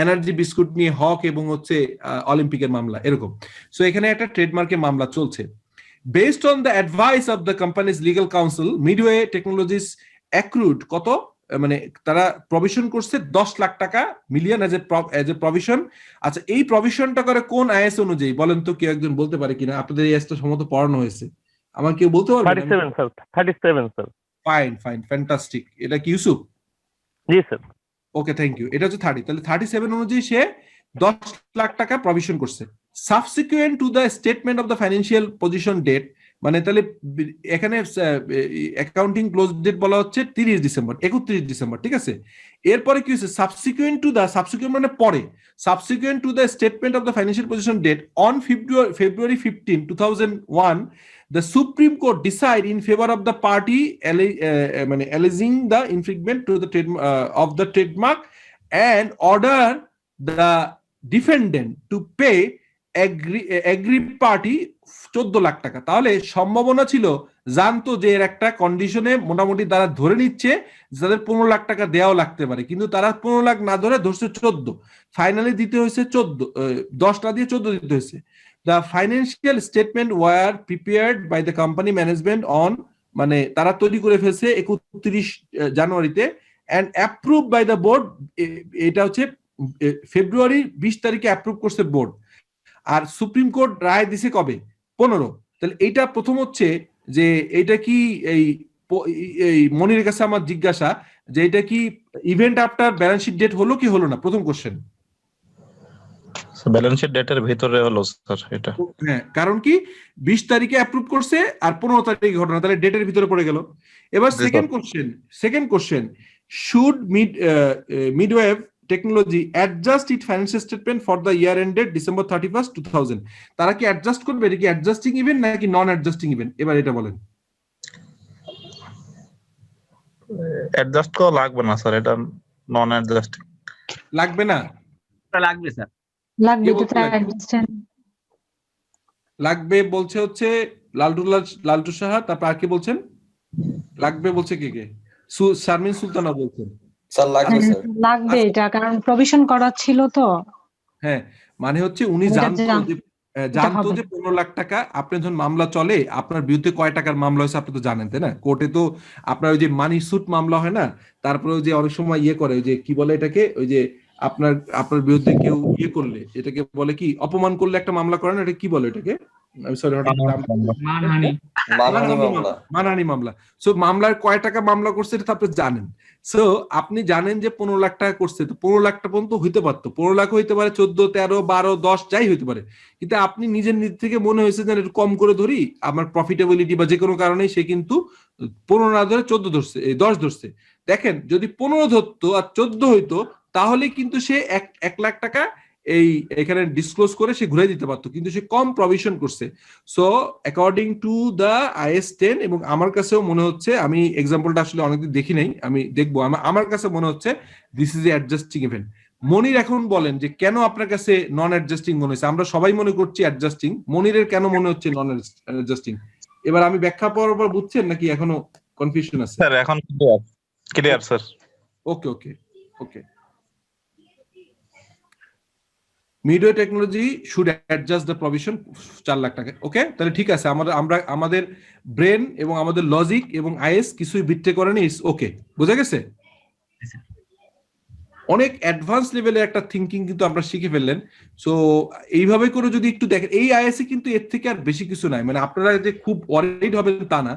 এনার্জি বিস্কুট নিয়ে হক এবং হচ্ছে অলিম্পিকের মামলা এরকম। সো এখানে একটা ট্রেডমার্কের মামলা চলছে। Based on the advice of the companies legal council, midway technologies accrued কত, মানে তারা প্রভিশন করছে 10 লাখ টাকা মিলিয়ন এজ এ প্রভিশন। আচ্ছা এই প্রভিশনটা করে কোন আইএস অনুযায়ী বলেন তো, কেউ একজন বলতে পারে কিনা? আপনাদের এই আইএসটা সম্ভবত পড়ানো হয়েছে, আমার কেউ বলতে পারবে? 37 স্যার, 37 স্যার। Fine, fantastic. এটা কি ইউসুফ? জি স্যার। Okay, thank you. এটা হচ্ছে 30, তাহলে 37 অনুযায়ী সে 10 লাখ টাকা প্রভিশন করছে। Subsequent to the statement of the financial position date, মানে তাহলে এখানে অ্যাকাউন্টিং ক্লোজ ডেট বলা হচ্ছে 31 ডিসেম্বর, ঠিক আছে? এরপরে কি হচ্ছে? সাবসিকুয়েন্ট মানে পরে, subsequent to the statement of the financial position date on February 15, 2001, the Supreme Court decide in favor of the party alleging the infringement to the of the trademark and order the defendant to pay aggrieved party 14 lakh টাকা। তাহলে সম্ভাবনা ছিল, জানতো যে এর একটা কন্ডিশনে মোটামুটি তারা ধরে নিচ্ছে যাদের 15 লাখ টাকা দেওয়াও লাগতে পারে, কিন্তু তারা 15 লাখ না ধরে ধরছে 14, ফাইনালি দিতে হয়েছে 10 না দিয়ে 14 দিতে হয়েছে। The financial statement were prepared by the company management on, মানে তারা তৈরি করে ফেলছে 31 জানুয়ারিতে, and approved by the board, এটা হচ্ছে ফেব্রুয়ারি 20 তারিখে অ্যাপ্রুভ করছে বোর্ড, আর সুপ্রিম কোর্ট রায় দিছে কবে? 15। তাহলে এইটা প্রথম হচ্ছে যে এটা কি এই মনিরের কাছে আমার জিজ্ঞাসা যে এটা কি event after balance sheet date হলো কি হলো না? প্রথম কোশ্চেন। ব্যালেন্স শিট ডেটের ভিতরে হলো স্যার এটা। হ্যাঁ, কারণ কি 20 তারিখে অ্যাপ্রুভ করছে আর 15 তারিখে ঘটনা, তাহলে ডেটের ভিতরে পড়ে গেল। এবার second question, should Midway technology adjust it financial statement for the year ended December 31, 2000? তারা কি অ্যাডজাস্ট করবে? এটা কি অ্যাডজাস্টিং ইভেন্ট নাকি নন অ্যাডজাস্টিং ইভেন্ট? এবার এটা বলেন। অ্যাডজাস্ট করা লাগবে না স্যার, এটা নন অ্যাডজাস্টিং। লাগবে না? লাগবে স্যার, লাগবে তো অ্যাডজাস্টেন্ট লাগবে বলছে হচ্ছে লালটু সাহা, তারপর আর কি বলছেন? লাগবে বলছে কে? শারমিন সুলতানা বলছেন। স্যার লাগবে স্যার, লাগবে এটা, কারণ প্রভিশন করা ছিল তো। হ্যাঁ, মানে হচ্ছে উনি জানতো যে 15 লাখ টাকা, আপনার যখন মামলা চলে আপনার বিরুদ্ধে কয় টাকার মামলা হয়েছে আপনি তো জানেন, তাই না? কোর্টে তো আপনার ওই যে মানি সুট মামলা হয় না, তারপরে ওই যে অনেক সময় করে ওই যে কি বলে এটাকে, ওই যে আপনার বিরুদ্ধে কেউ করলে এটাকে বলে কি, অপমান করলে একটা মামলা করেন, এটা কি বলে এটাকে? আমি সরি, মানহানি মামলা। সো মামলার কয় টাকা মামলা করছে এটা আপনি জানেন। সো আপনি জানেন যে 15 লাখ টাকা করছে, তো 15 লাখ টাকা পর্যন্ত হইতে পারতো, 15 লাখ হইতে পারে, 14, 13, 12, 10 যাই হইতে পারে, কিন্তু আপনি নিজের থেকে মনে হয়েছে যে একটু কম করে ধরি, আমার প্রফিটেবিলিটি বা যে কোনো কারণে সে কিন্তু 15 না ধরে 14 ধরছে, 10 ধরছে। দেখেন যদি 15 ধরতো আর 14 হইতো তাহলে কিন্তু সে 1 লাখ টাকা এখানে ডিসক্লোজ করে সে ঘুরে দিতে পারতো, কিন্তু সে কম প্রভিশন করছে। So according to the IAS 10, এবং আমার কাছেও মনে হচ্ছে, আমি এক্সাম্পলটা আসলে অনেকদিন দেখি নাই, আমি দেখবো, আমার কাছে মনে হচ্ছে this is a adjusting event. Monir এখন বলেন যে কেন আপনার কাছে নন অ্যাডজাস্টিং মনে হচ্ছে? আমরা সবাই মনে করছি অ্যাডজাস্টিং, মনিরের কেন মনে হচ্ছে নন অ্যাডজাস্টিং? এবার আমি ব্যাখ্যা পাওয়ার পর বুঝছেন নাকি এখনো কনফিউশন আছে? স্যার এখন clear sir. Okay okay okay. Midway technology should adjust the provision 4 lakh টাকা। ওকে, তাহলে ঠিক আছে, আমরা আমাদের ব্রেন এবং আমাদের লজিক এবং IAS কিছুই বিট্রে করেনি, ইটস ওকে, বোঝা গেছে? অনেক অ্যাডভান্স লেভেলের একটা থিঙ্কিং কিন্তু আমরা শিখে ফেললেন। সো এইভাবে করে যদি একটু দেখেন, এই IAS কিন্তু এর থেকে আর বেশি কিছু নাই, মানে আপনারা যে খুব ওয়ারিড হবেন তা না।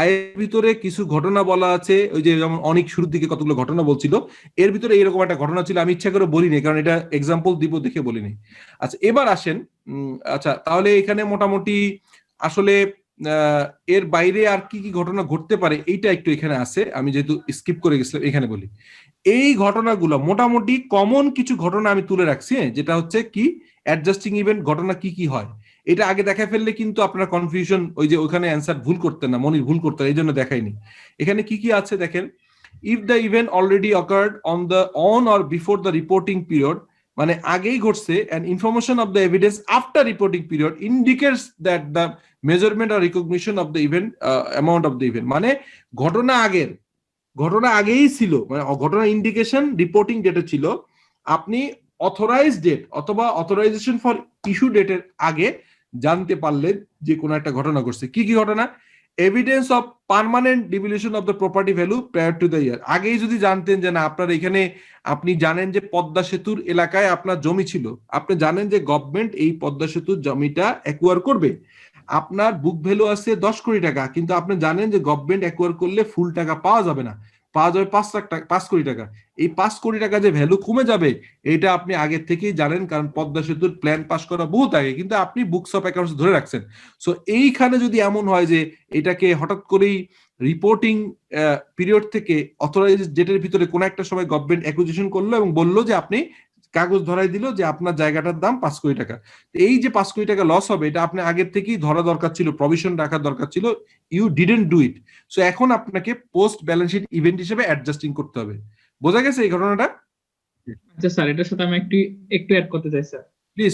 IAS ভিতরে কিছু ঘটনা বলা আছে, ওই যে যেমন অনেক শুরুর দিকে কতগুলো ঘটনা বলছিল, এর ভিতরে এইরকম একটা ঘটনা ছিল, আমি ইচ্ছা করে বলিনি কারণ এটা এক্সাম্পল দিব দেখে বলিনি। আচ্ছা এবার আসেন, আচ্ছা তাহলে এখানে মোটামুটি আসলে এর বাইরে আর কি কি ঘটনা ঘটতে পারে এইটা একটু এখানে আছে, আমি যেহেতু স্কিপ করে গেছিলাম এখানে বলি। এই ঘটনাগুলো মোটামুটি কমন কিছু ঘটনা আমি তুলে রাখছি, যেটা হচ্ছে কি অ্যাডজাস্টিং ইভেন্ট ঘটনা কি কি হয়। এটা আগে দেখা ফেললে কিন্তু আপনারা কনফিউশন, ওই যে ওইখানে অ্যান্সার ভুল করতেন না, মনির ভুল করতেন, এই জন্য দেখাইনি। এখানে কি কি আছে দেখেন, if the event already occurred on or before the reporting period, মানে আগেই ঘটছে, and information of the evidence after reporting period indicates that the measurement or recognition of the event amount of the event, মানে ঘটনা আগেই ছিল, মানে ঘটনা indication reporting ডেটে ছিল, আপনি অথরাইজ ডেট অথবা অথরাইজেশন ফর ইস্যু ডেটের আগে জানতে পারলেন যে কোনো একটা ঘটনা ঘটছে। কি কি ঘটনা? Evidence of permanent devaluation of the property value prior to the year, আগেই যদি জানতেন যে না আপনার এখানে, আপনি জানেন যে পদ্মা সেতুর এলাকায় আপনার জমি ছিল, আপনি জানেন যে গভর্নমেন্ট এই পদ্মা সেতুর জমিটা অ্যাকোয়ার করবে, আপনার বুক ভ্যালু আছে 10 কোটি টাকা, কিন্তু আপনি জানেন যে গভর্নমেন্ট অ্যাকোয়ার করলে ফুল টাকা পাওয়া যাবে না, পাওয়া যাবে 5 কোটি টাকা। এই 5 কোটি টাকা যে ভ্যালু কমে যাবে এটা আপনি আগের থেকেই জানেন, কারণ পদ্মা সেতুর প্ল্যান পাস করা বহুত আগে, কিন্তু আপনি বুকস অফ অ্যাকাউন্টস ধরে রাখছেন। সো এইখানে যদি এমন হয় যে এটাকে হঠাৎ করেই রিপোর্টিং পিরিয়ড থেকে অথরাইজ ডেটের ভিতরে কোন একটা সময় গভর্নমেন্ট অ্যাকুইজিশন করলো এবং বললো যে আপনি কাগজ ধরাই দিল যে আপনার জায়গাটার দাম 5 কোটি টাকা, এই যে 5 কোটি টাকা লস হবে এটা আপনি আগের থেকেই ধরা দরকার ছিল, প্রভিশন রাখার দরকার ছিল, you didn't do it. So এখন আপনাকে পোস্ট ব্যালেন্স শিট ইভেন্ট হিসেবে অ্যাডজাস্টিং করতে হবে। বোঝা গেছে এই ঘটনাটা? আচ্ছা স্যার, এটার সাথে আমি একটু অ্যাড করতে চাই স্যার।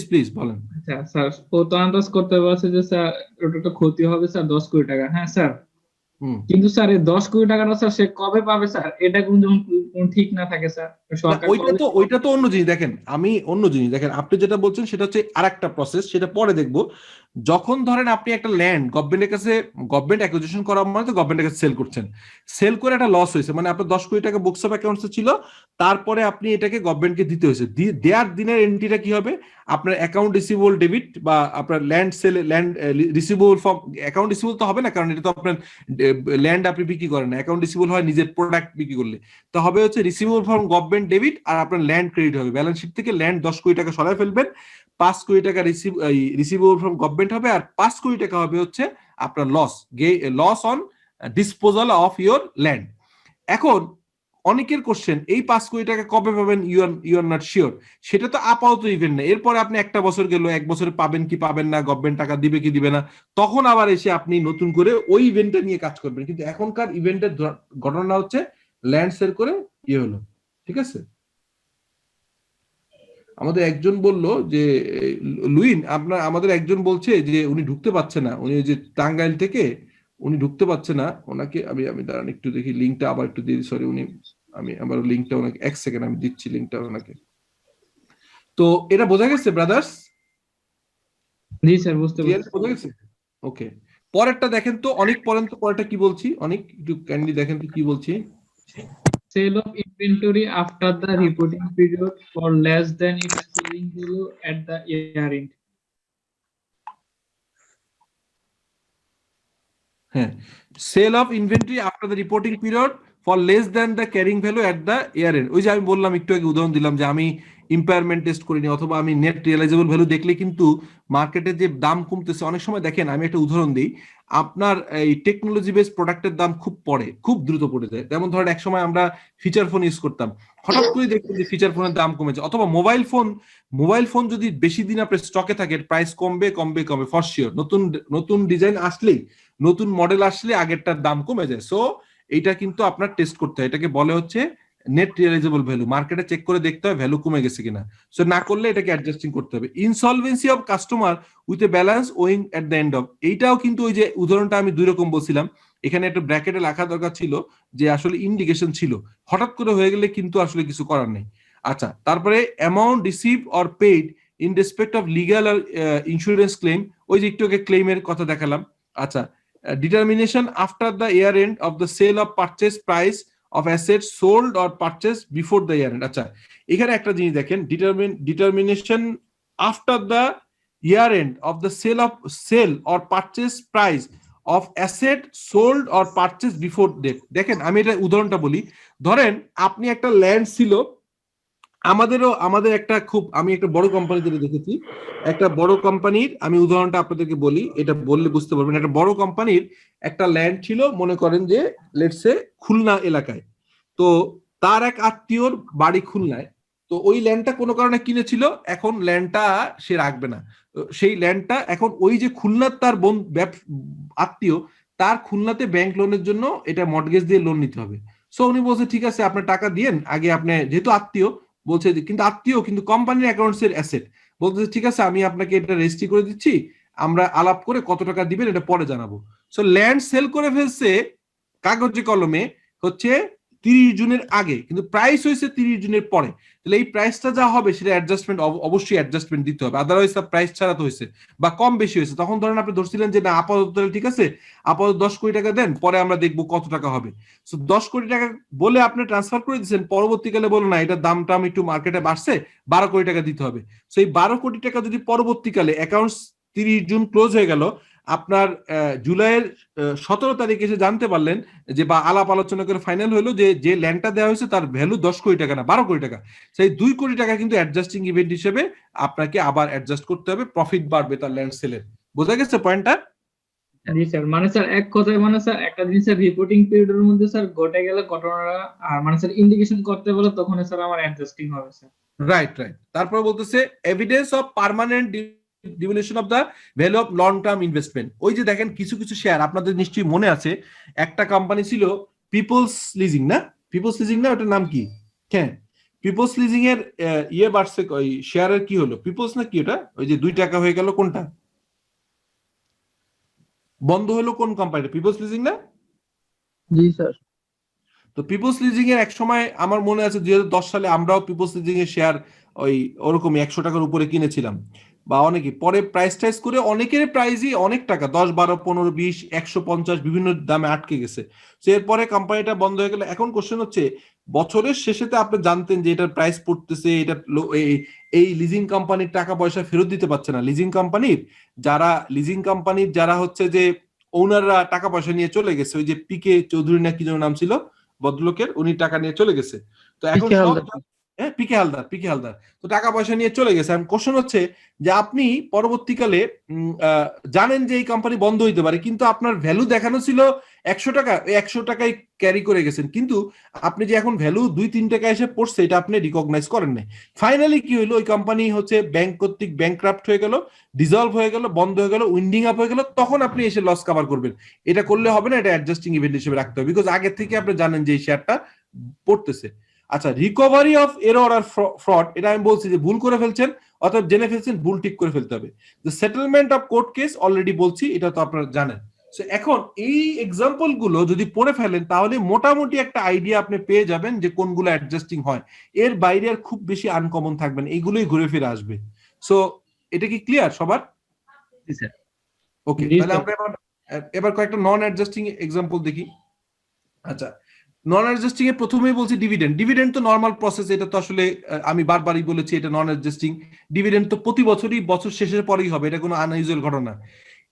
প্লিজ বলেন। আচ্ছা স্যার, প্রথম আন্দাজ করতে পারছে যে স্যার ওটা ক্ষতি হবে স্যার 10 কোটি টাকা, হ্যাঁ স্যার, কিন্তু স্যার এই 10 কোটি টাকাটা স্যার সে কবে পাবে স্যার, এটা কিন্তু ঠিক না থাকে স্যার। সরকার ওইটা তো অন্য জিনিস, দেখেন আমি অন্য জিনিস, দেখেন আপনি যেটা বলছেন সেটা হচ্ছে আরেকটা প্রসেস, সেটা পরে দেখবো। যখন ধরেন আপনি একটা ল্যান্ড গভর্নমেন্টের কাছে, গভর্নমেন্ট অ্যাকুইজিশন করা মানে তো গভর্নমেন্টের কাছে সেল করছেন, সেল করে একটা লস হয়েছে, মানে আপনার 10 কোটি টাকা বুকস অফ অ্যাকাউন্টসে ছিল, তারপরে আপনি এটাকে গভর্নমেন্টকে দিতে হয়েছে, দেওয়ার দিনের এন্ট্রিটা কি হবে, আপনার অ্যাকাউন্ট রিসিভেবল ডেবিট বা আপনার land sale, land receivable form, account receivable তো হবে না কারণ এটা তো আপনার ল্যান্ড আপনি বিক্রি করেন না, অ্যাকাউন্ট রিসিভেবল হয় নিজের প্রোডাক্ট বিক্রি করলে, তো হবে হচ্ছে রিসিভেবল ফর্ম গভর্নমেন্ট ডেবিট, আর আপনার ল্যান্ড ক্রেডিট হবে, ব্যালেন্স শিট থেকে ল্যান্ড 10 কোটি টাকা সরাই ফেলবেন, 5 কোটি টাকা রিসিভেবল ফ্রম গভর্নমেন্ট হবে, আর 5 কোটি টাকা হবে হচ্ছে আপনার loss on disposal of your land. এখন অনেকের কোশ্চেন, এই 5 কোটি টাকা কবে পাবেন, ইউ আর নট শিওর, সেটা তো আপাতত ইভেন্ট না, এরপরে আপনি একটা বছর গেল, এক বছরে পাবেন কি পাবেন না, গভর্নমেন্ট টাকা দিবে কি দিবে না, তখন আবার এসে আপনি নতুন করে ওই ইভেন্টটা নিয়ে কাজ করবেন, কিন্তু এখনকার ইভেন্টের ঘটনা হচ্ছে ল্যান্ড সেল করে ইয়ে হলো, ঠিক আছে? আমাদের একজন বলল যে লুইন, আমাদের একজন বলছে যে উনি ঢুকতে পারছে না, উনি যে টাঙ্গাইল থেকে উনি ঢুকতে পারছে না, ওনাকে আমি দাঁড়ান একটু দেখি লিঙ্কটা আবার একটু দিয়ে, সরি উনি, আমি আবার লিঙ্কটা ওনাকে, এক সেকেন্ড আমি দিচ্ছি লিঙ্কটা ওনাকে। তো এটা বোঝা গেছে ব্রাদার্স? জি স্যার, বুঝতে পারছি। বোঝা গেছে? ওকে, পরেরটা দেখেন তো, অনেক পরেন তো, পরেরটা কি বলছি, অনেক একটু কাইন্ডলি দেখেন তো কি বলছি। Sale of inventory after the reporting period for less than its selling value at the year end. হ্যাঁ, sale of inventory after the reporting period for less than the carrying value at the year end. ওই যে আমি বললাম একটু আগে উদাহরণ দিলাম যে আমি ইম্পায়ারমেন্ট টেস্ট করিনি অথবা আমি নেট রিয়েলাইজেবল ভ্যালু দেখলে কিন্তু মার্কেটে যে দাম কমতেছে অনেক সময় দেখেন, আমি একটা উদাহরণ দিই, আপনার এই টেকনোলজি বেস প্রোডাক্টের দাম খুব দ্রুত পড়ে যায়। যেমন ধরেন এক সময় আমরা ফিচার ফোন ইউজ করতাম, হঠাৎ করে দেখবেন যে ফিচার ফোনের দাম কমেছে, অথবা মোবাইল ফোন যদি বেশি দিন আপনার স্টকে থাকে প্রাইস কমবে ফর শিওর। নতুন ডিজাইন আসলেই, নতুন মডেল আসলে আগেরটার দাম কমে যায়। সো এইটা কিন্তু আপনার টেস্ট করতে হয়, এটাকে বলে হচ্ছে নেট রিয়েলাইজেবল ভ্যালু। মার্কেটে চেক করে দেখতে হয় ভ্যালু কমে গেছে কিনা। সো না করলে এটাকে অ্যাডজাস্টিং করতে হবে। Insolvency of customer with a balance owing at the end of, এইটাও কিন্তু ওই যে উদাহরণটা আমি দুই রকম বলছিলাম, এখানে একটা ব্র্যাকেটে লেখা দরকার ছিল যে আসলে ইন্ডিকেশন ছিল, হঠাৎ করে হয়ে গেলে কিন্তু আসলে কিছু করার নেই। আচ্ছা, তারপরে amount receive or paid in respect of legal আর ইন্স্যুরেন্স ক্লেম, ওই যে একটু আগে ক্লেমের কথা দেখালাম। আচ্ছা, determination after the year end of the sale of purchase price of assets sold or purchase before the year end. আচ্ছা, এখানে একটা জিনিস দেখেন, determination after the year end of the sale or purchase price of asset sold or purchase before date. দেখেন আমি এটা উদাহরণটা বলি, ধরেন আপনি একটা ল্যান্ড ছিল, আমাদের একটা আমি একটা বড় কোম্পানিতে দেখেছি, একটা বড় কোম্পানির আমি উদাহরণটা আপনাদেরকে বলি, এটা বললে বুঝতে পারবেন। একটা বড় কোম্পানির একটা ল্যান্ড ছিল, মনে করেন যে লেটস সে খুলনা এলাকায়, তো তার এক আত্মীয়র বাড়ি খুলনায়, তো ওই ল্যান্ডটা কোনো কারণে কিনেছিল, এখন ল্যান্ডটা সে রাখবে না, সেই ল্যান্ডটা এখন ওই যে খুলনার তার আত্মীয়, তার খুলনাতে ব্যাংক লোনের জন্য এটা মর্টগেজ দিয়ে লোন নিতে হবে। সো উনি বলছে ঠিক আছে আপনি টাকা দিয়েন আগে, আপনি যেহেতু আত্মীয় বলছে, কিন্তু কোম্পানির অ্যাকাউন্টস এর অ্যাসেট, বলতেছে ঠিক আছে আমি আপনাকে এটা রেজিস্ট্রি করে দিচ্ছি, আমরা আলাপ করে কত টাকা দিবেন এটা পরে জানাবো। সো ল্যান্ড সেল করে ফেলছে কাগজে কলমে হচ্ছে 30 জুনের আগে, কিন্তু প্রাইস হয়েছে 30 জুনের পরে। তাহলে এই প্রাইসটা যা হবে সেটা অবশ্যই অ্যাডজাস্টমেন্ট দিতে হবে, আদারওয়াইজ প্রাইস ছাড়া তো হয়েছে বা কম বেশি হয়েছে, তখন ধরেন আপনি ধরছিলেন যে না আপাতত ঠিক আছে, আপাতত 10 কোটি টাকা দেন, পরে আমরা দেখবো কত টাকা হবে। সো 10 কোটি টাকা বলে আপনি ট্রান্সফার করে দিচ্ছেন, পরবর্তীকালে বলো না এটার দামটা আমি একটু মার্কেটে বাড়ছে, 12 কোটি টাকা দিতে হবে। সো এই 12 কোটি টাকা যদি পরবর্তীকালে অ্যাকাউন্টস 30 জুন ক্লোজ হয়ে গেল, আপনার জুলাইয়ের 17 তারিখে এসে জানতে পারলেন যে, বা আলাপ আলোচনা করে ফাইনাল হলো যে ল্যান্ডটা দেওয়া হয়েছে তার ভ্যালু 10 কোটি টাকা না 12 কোটি টাকা, সেই 2 কোটি টাকা কিন্তু অ্যাডজাস্টিং ইভেন্ট হিসেবে আপনাকে আবার অ্যাডজাস্ট করতে হবে, প্রফিট বাড়বে তার ল্যান্ড সেলের। বোঝা গেছে পয়েন্টটা? জি স্যার, মানে স্যার এক কথায় মানে স্যার একটা জিনিসের রিপোর্টিং পিরিয়ডের মধ্যে স্যার ঘটে গেলে ঘটনাটা আর মানে স্যার ইন্ডিকেশন করতে বলে তখন স্যার আমার অ্যাডজাস্টিং হবে স্যার। রাইট। তারপর বলতেছে evidence of permanent divination of the value of long term investment. ওই যে দেখেন কিছু শেয়ার আপনাদের নিশ্চয়ই মনে আছে, একটা কোম্পানি ছিল পিপলস লিজিং না, ওটার নাম কি? হ্যাঁ, পিপলস লিজিং এর ইয়ে বাড়ছে, ওই শেয়ারের কি হলো, পিপলস না কি ওটা, ওই যে 2 টাকা হয়ে গেল, কোনটা বন্ধ হলো, কোন কোম্পানিটা? পিপলস লিজিং না? জি স্যার। তো পিপলস লিজিং এর এক সময় আমার মনে আছে 2010 সালে আমরাও পিপলস লিজিং এর শেয়ার ওরকমই 100 টাকার উপরে কিনেছিলাম, বা অনেকে পরে প্রাইস করে অনেকের প্রাইসই অনেক টাকা, 10, 12, 15, 20, 150 বিভিন্ন দামে আটকে গেছে। তো এরপরে কোম্পানিটা বন্ধ হয়ে গেল। এখন কোশ্চেন হচ্ছে বছরের শেষেতে আপনি জানতেন যে এটার প্রাইস পড়তেছে, এটা এই লিজিং কোম্পানির টাকা পয়সা ফেরত দিতে পারছে না, লিজিং কোম্পানির যারা হচ্ছে যে ওনাররা টাকা পয়সা নিয়ে চলে গেছে, ওই যে পিকে চৌধুরী না কি যেন নাম ছিল ভদ্রলোকের, উনি টাকা নিয়ে চলে গেছে। তো এখন পিকে হালদার তো টাকা পয়সা নিয়ে চলে গেছে। এখন কোশ্চেন হচ্ছে যে আপনি পরবর্তীকালে জানেন যে এই কোম্পানি বন্ধ হইতে পারে, কিন্তু আপনার ভ্যালু দেখানো ছিল 100 টাকা, 100 টাকায় ক্যারি করে গেছেন, কিন্তু আপনি যে এখন ভ্যালু 2-3 টাকা এসে পড়ছে এটা আপনি রিকগনাইজ করেন নাই। ফাইনালি কি হলো, ওই কোম্পানি হচ্ছে ব্যাংক কর্তৃক ব্যাংকরাপ্ট হয়ে গেল, ডিজলভ হয়ে গেল, বন্ধ হয়ে গেল, উইন্ডিং আপ হয়ে গেল, তখন আপনি এসে লস কভার করবেন। এটা করলে হবে না, এটা অ্যাডজাস্টিং ইভেন্ট হিসেবে রাখতে হবে, বিকজ আগে থেকে আপনি জানেন যে এই শেয়ারটা পড়তেছে। আচ্ছা, রিকভারি অফ এরর আর ফ্রড, এটা আমি বলছি যে ভুল করে ফেলছেন অথবা জেনে ফেলছেন, ভুল ঠিক করে ফেলতে হবে। The settlement of court case already বলছি, এটা তো আপনারা জানেন। এখন এই এক্সাম্পল গুলো যদি পড়ে ফেলেন তাহলে মোটামুটি একটা আইডিয়া আপনি পেয়ে যাবেন যে কোনগুলো অ্যাডজাস্টিং হয়, এর বাইরে আর খুব বেশি আনকমন থাকবে না, এইগুলোই ঘুরে ফিরে আসবে। সো এটা কি ক্লিয়ার সবার? ওকে, তাহলে আমরা এবার কয়েকটা নন অ্যাডজাস্টিং এক্সাম্পল দেখি। আচ্ছা, নন অ্যাডজাস্টিং এ প্রথমেই বলছি ডিভিডেন্ড তো নর্মাল প্রসেস, এটা তো আসলে আমি বারবারই বলেছি এটা নন অ্যাডজাস্টিং। ডিভিডেন্ড তো প্রতি বছরই বছর শেষের পরেই হবে, এটা কোনো আনইউজুয়াল ঘটনা।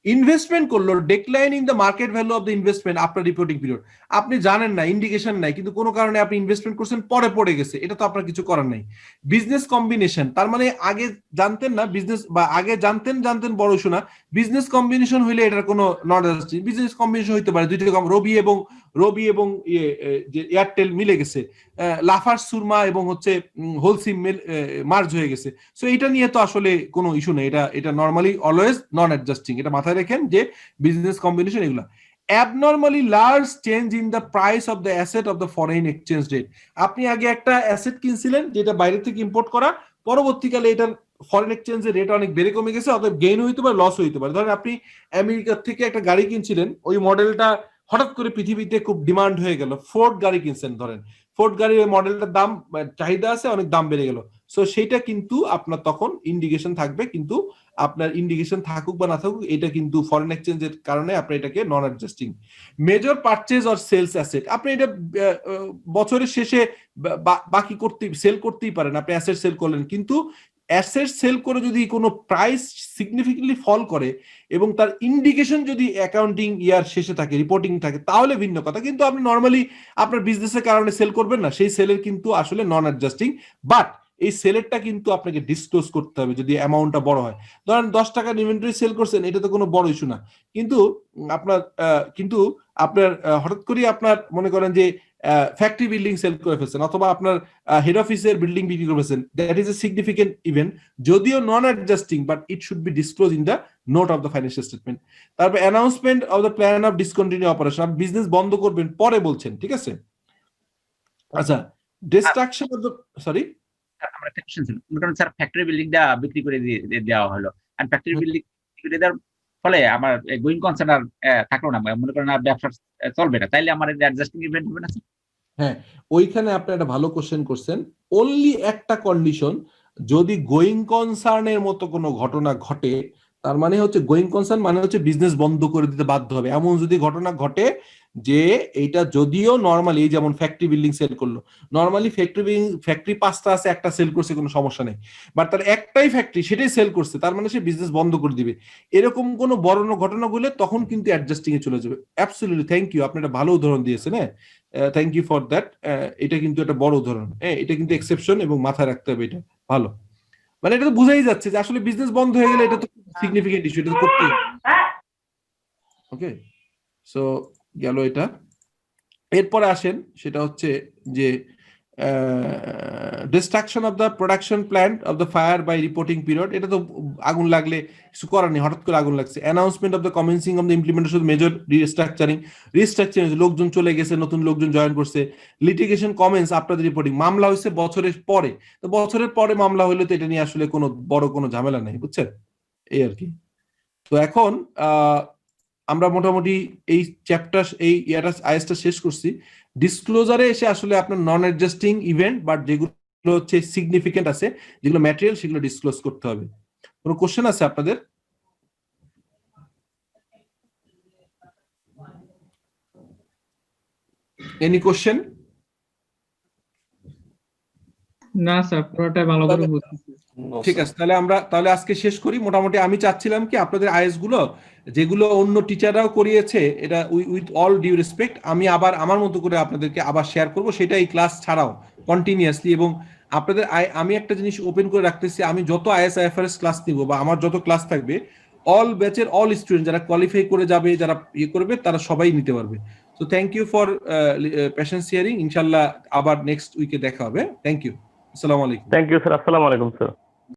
ইনভেস্টমেন্ট করলো, declining the market value of the investment after reporting period. আপনি জানেন না, ইন্ডিকেশন নাই, কিন্তু কোনো কারণে আপনি ইনভেস্টমেন্ট করছেন, পরে পড়ে গেছে, এটা তো আপনার কিছু করার নাই। বিজনেস কম্বিনেশন, তার মানে আগে জানতেন না বিজনেস, বা আগে জানতেন বড় শোনা, বিজনেস কম্বিনেশন হইলে এটার কোনো নট অ্যাডজাস্টিং। বিজনেস কম্বিনেশন হইতে পারে দুইটা কম, রবি এবং যে এয়ারটেল মিলে গেছে, লাফার সুরমা এবং হচ্ছে হোলসিম মার্জ হয়ে গেছে। সো এটা নিয়ে তো আসলে কোনো ইস্যু নেই, এটা নর্মালি অলওয়েজ নন অ্যাডজাস্টিং, এটা মাথায় রাখেন যে বিজনেস কম্বিনেশন এগুলা। Abnormally large change in the price of the asset of the foreign exchange rate. আপনি আগে একটা অ্যাসেট কিনছিলেন যেটা বাইরে থেকে ইম্পোর্ট করা, পরবর্তীকালে এটার ফরেন এক্সচেঞ্জের রেট অনেক বেড়ে কমে গেছে, অতএব গেইন হইতে পারে, লস হইতে পারে। ধরেন আপনি আমেরিকা থেকে একটা গাড়ি কিনছিলেন, ওই মডেলটা হঠাৎ করে পৃথিবীতে খুব ডিমান্ড হয়ে গেল, ফোর্ড গাড়ি কিনছেন, ধরেন ফোর্ড গাড়ির ওই মডেলটার দাম, চাহিদা আছে, অনেক দাম বেড়ে গেল। সো সেইটা কিন্তু আপনার তখন ইন্ডিকেশন থাকবে, কিন্তু আপনার ইন্ডিকেশন থাকুক বা না থাকুক, এটা কিন্তু ফরেন এক্সচেঞ্জের কারণে আপনি এটাকে non adjusting. Major purchase or sales asset, আপনি এটা বছরের শেষে বাকি সেল করতেই পারেন, আপনি অ্যাসেট সেল করলেন, কিন্তু অ্যাসেট সেল করে যদি কোনো প্রাইস সিগনিফিকেন্টলি ফল করে এবং তার ইন্ডিকেশন যদি অ্যাকাউন্টিং ইয়ার শেষে থাকে, রিপোর্টিং থাকে, তাহলে ভিন্ন কথা। কিন্তু আপনি নর্মালি আপনার বিজনেসের কারণে সেল করবেন না, সেই সেলের কিন্তু আসলে নন অ্যাডজাস্টিং। বাট এই সেলেরটা কিন্তু আপনাকে ডিসক্লোজ করতে হবে যদি অ্যামাউন্টটা বড় হয়। ধরেন 10 টাকার ইনভেন্টরি সেল করছেন, এটা তো কোনো বড় ইস্যু না, কিন্তু আপনার হঠাৎ করে আপনার মনে করেন যে ফ্যাক্টরি বিল্ডিং সেল করে ফেলছেন, অথবা আপনার হেড অফিসের বিল্ডিং বিক্রি করে ফেলছেন, that is a significant event, যদিও non adjusting, but it should be disclose in the note of the financial statement. তারপর announcement of the plan of discontinue operation, আপনি বিজনেস বন্ধ করবেন পরে বলছেন, ঠিক আছে? আচ্ছা, ডিস্ট্রাকশন অফ দ্য, সরি আমার একটা কোশ্চেন ছিল, মনে করেন স্যার ফ্যাক্টরি বিল্ডিংটা বিক্রি করে দেওয়া হলো, আর ফ্যাক্টরি বিল্ডিং করে দেওয়ার ফলে আমার গোয়িং কনসার্ন আর থাকলো না, মনে করেন আর ব্যবসা চলবে না, তাইলে আমার অ্যাডজাস্টিং ইভেন্ট হবে না? হ্যাঁ, ওইখানে আপনি একটা ভালো কোশ্চেন করছেন। অনলি একটা কন্ডিশন, যদি গোয়িং কনসার্নের মতো কোনো ঘটনা ঘটে, তার মানে হচ্ছে গোয়িং কনসার্ন মানে হচ্ছে বিজনেস বন্ধ করে দিতে বাধ্য হবে, এমন যদি ঘটনা ঘটে যে এইটা যদিও নর্মালি, যেমন ফ্যাক্টরি বিল্ডিং সেল করলো, নর্মালি ফ্যাক্টরি 5টা আছে, একটা সেল করছে, কোনো সমস্যা নেই, বাট তার একটাই ফ্যাক্টরি সেটাই সেল করছে, তার মানে সে বিজনেস বন্ধ করে দিবে। এরকম কোনো বড় ঘটনা ঘটলে তখন কিন্তু অ্যাডজাস্টিং এ চলে যাবে। অ্যাবসলিউটলি, থ্যাংক ইউ, আপনি একটা ভালো উদাহরণ দিয়েছেন। হ্যাঁ, থ্যাংক ইউ ফর দ্যাট। এটা কিন্তু একটা বড় উদাহরণ, এটা কিন্তু এক্সেপশন এবং মাথায় রাখতে হবে, এটা ভালো। মানে এটা তো বুঝাই যাচ্ছে যে আসলে বিজনেস বন্ধ হয়ে গেলে এটা তো সিগনিফিকেন্ট ইস্যু, এটা তো করতেই হবে। ওকে, সো গেল এটা। এরপরে আসেন, সেটা হচ্ছে যে destruction of the production plant of the fire by reporting period, এটা তো আগুন লাগলে কিছু করার নেই, হঠাৎ করে আগুন লাগছে। Announcement of the commencing of the implementation major restructuring, লোকজন চলে গেছে, নতুন লোকজন জয়েন করছে। Litigation commence after the reporting, মামলা হয়েছে বছরের পরে, তো বছরের পরে মামলা হইলে তো এটা নিয়ে আসলে কোনো বড় কোনো ঝামেলা নেই, বুঝছেন, এই আর কি। তো এখন আমরা মোটামুটি এই চ্যাপ্টার, এই আইএসটা শেষ করছি। ডিসক্লোজারে এসে আসলে আপনার নন অ্যাডজাস্টিং ইভেন্ট, বাট যেগুলো হচ্ছে সিগনিফিকেন্ট আছে, যেগুলো ম্যাটেরিয়াল, সেগুলো ডিসক্লোজ করতে হবে। কোনো কোশ্চেন আছে আপনাদের? Any question? না স্যার, পুরোটাই ভালো করে বুঝতেছি। ঠিক আছে, তাহলে আজকে শেষ করি। মোটামুটি আমি চাচ্ছিলাম কি আপনাদের আইএস গুলো যেগুলো অন্য টিচাররাও করিয়েছে, এটা উইথ অল ডিউ রেসপেক্ট, আমি আবার আমার মতো করে আপনাদেরকে আবার শেয়ার করব, সেটা এই ক্লাস ছাড়াও কন্টিনিউয়াসলি। এবং আপনাদের আমি একটা জিনিস ওপেন করে রাখতেছি, আমি যত আইএস আইএফআরএস ক্লাস নিব বা আমার যত ক্লাস থাকবে, অল ব্যাচের অল স্টুডেন্ট যারা কোয়ালিফাই করে যাবে, যারা করবে, তারা সবাই নিতে পারবে। So thank you for patience hearing. ইনশাআল্লাহ আবার নেক্সট উইকে দেখা হবে। Thank you. আসসালামু আলাইকুম। Thank you sir. আসসালামু আলাইকুম স্যার।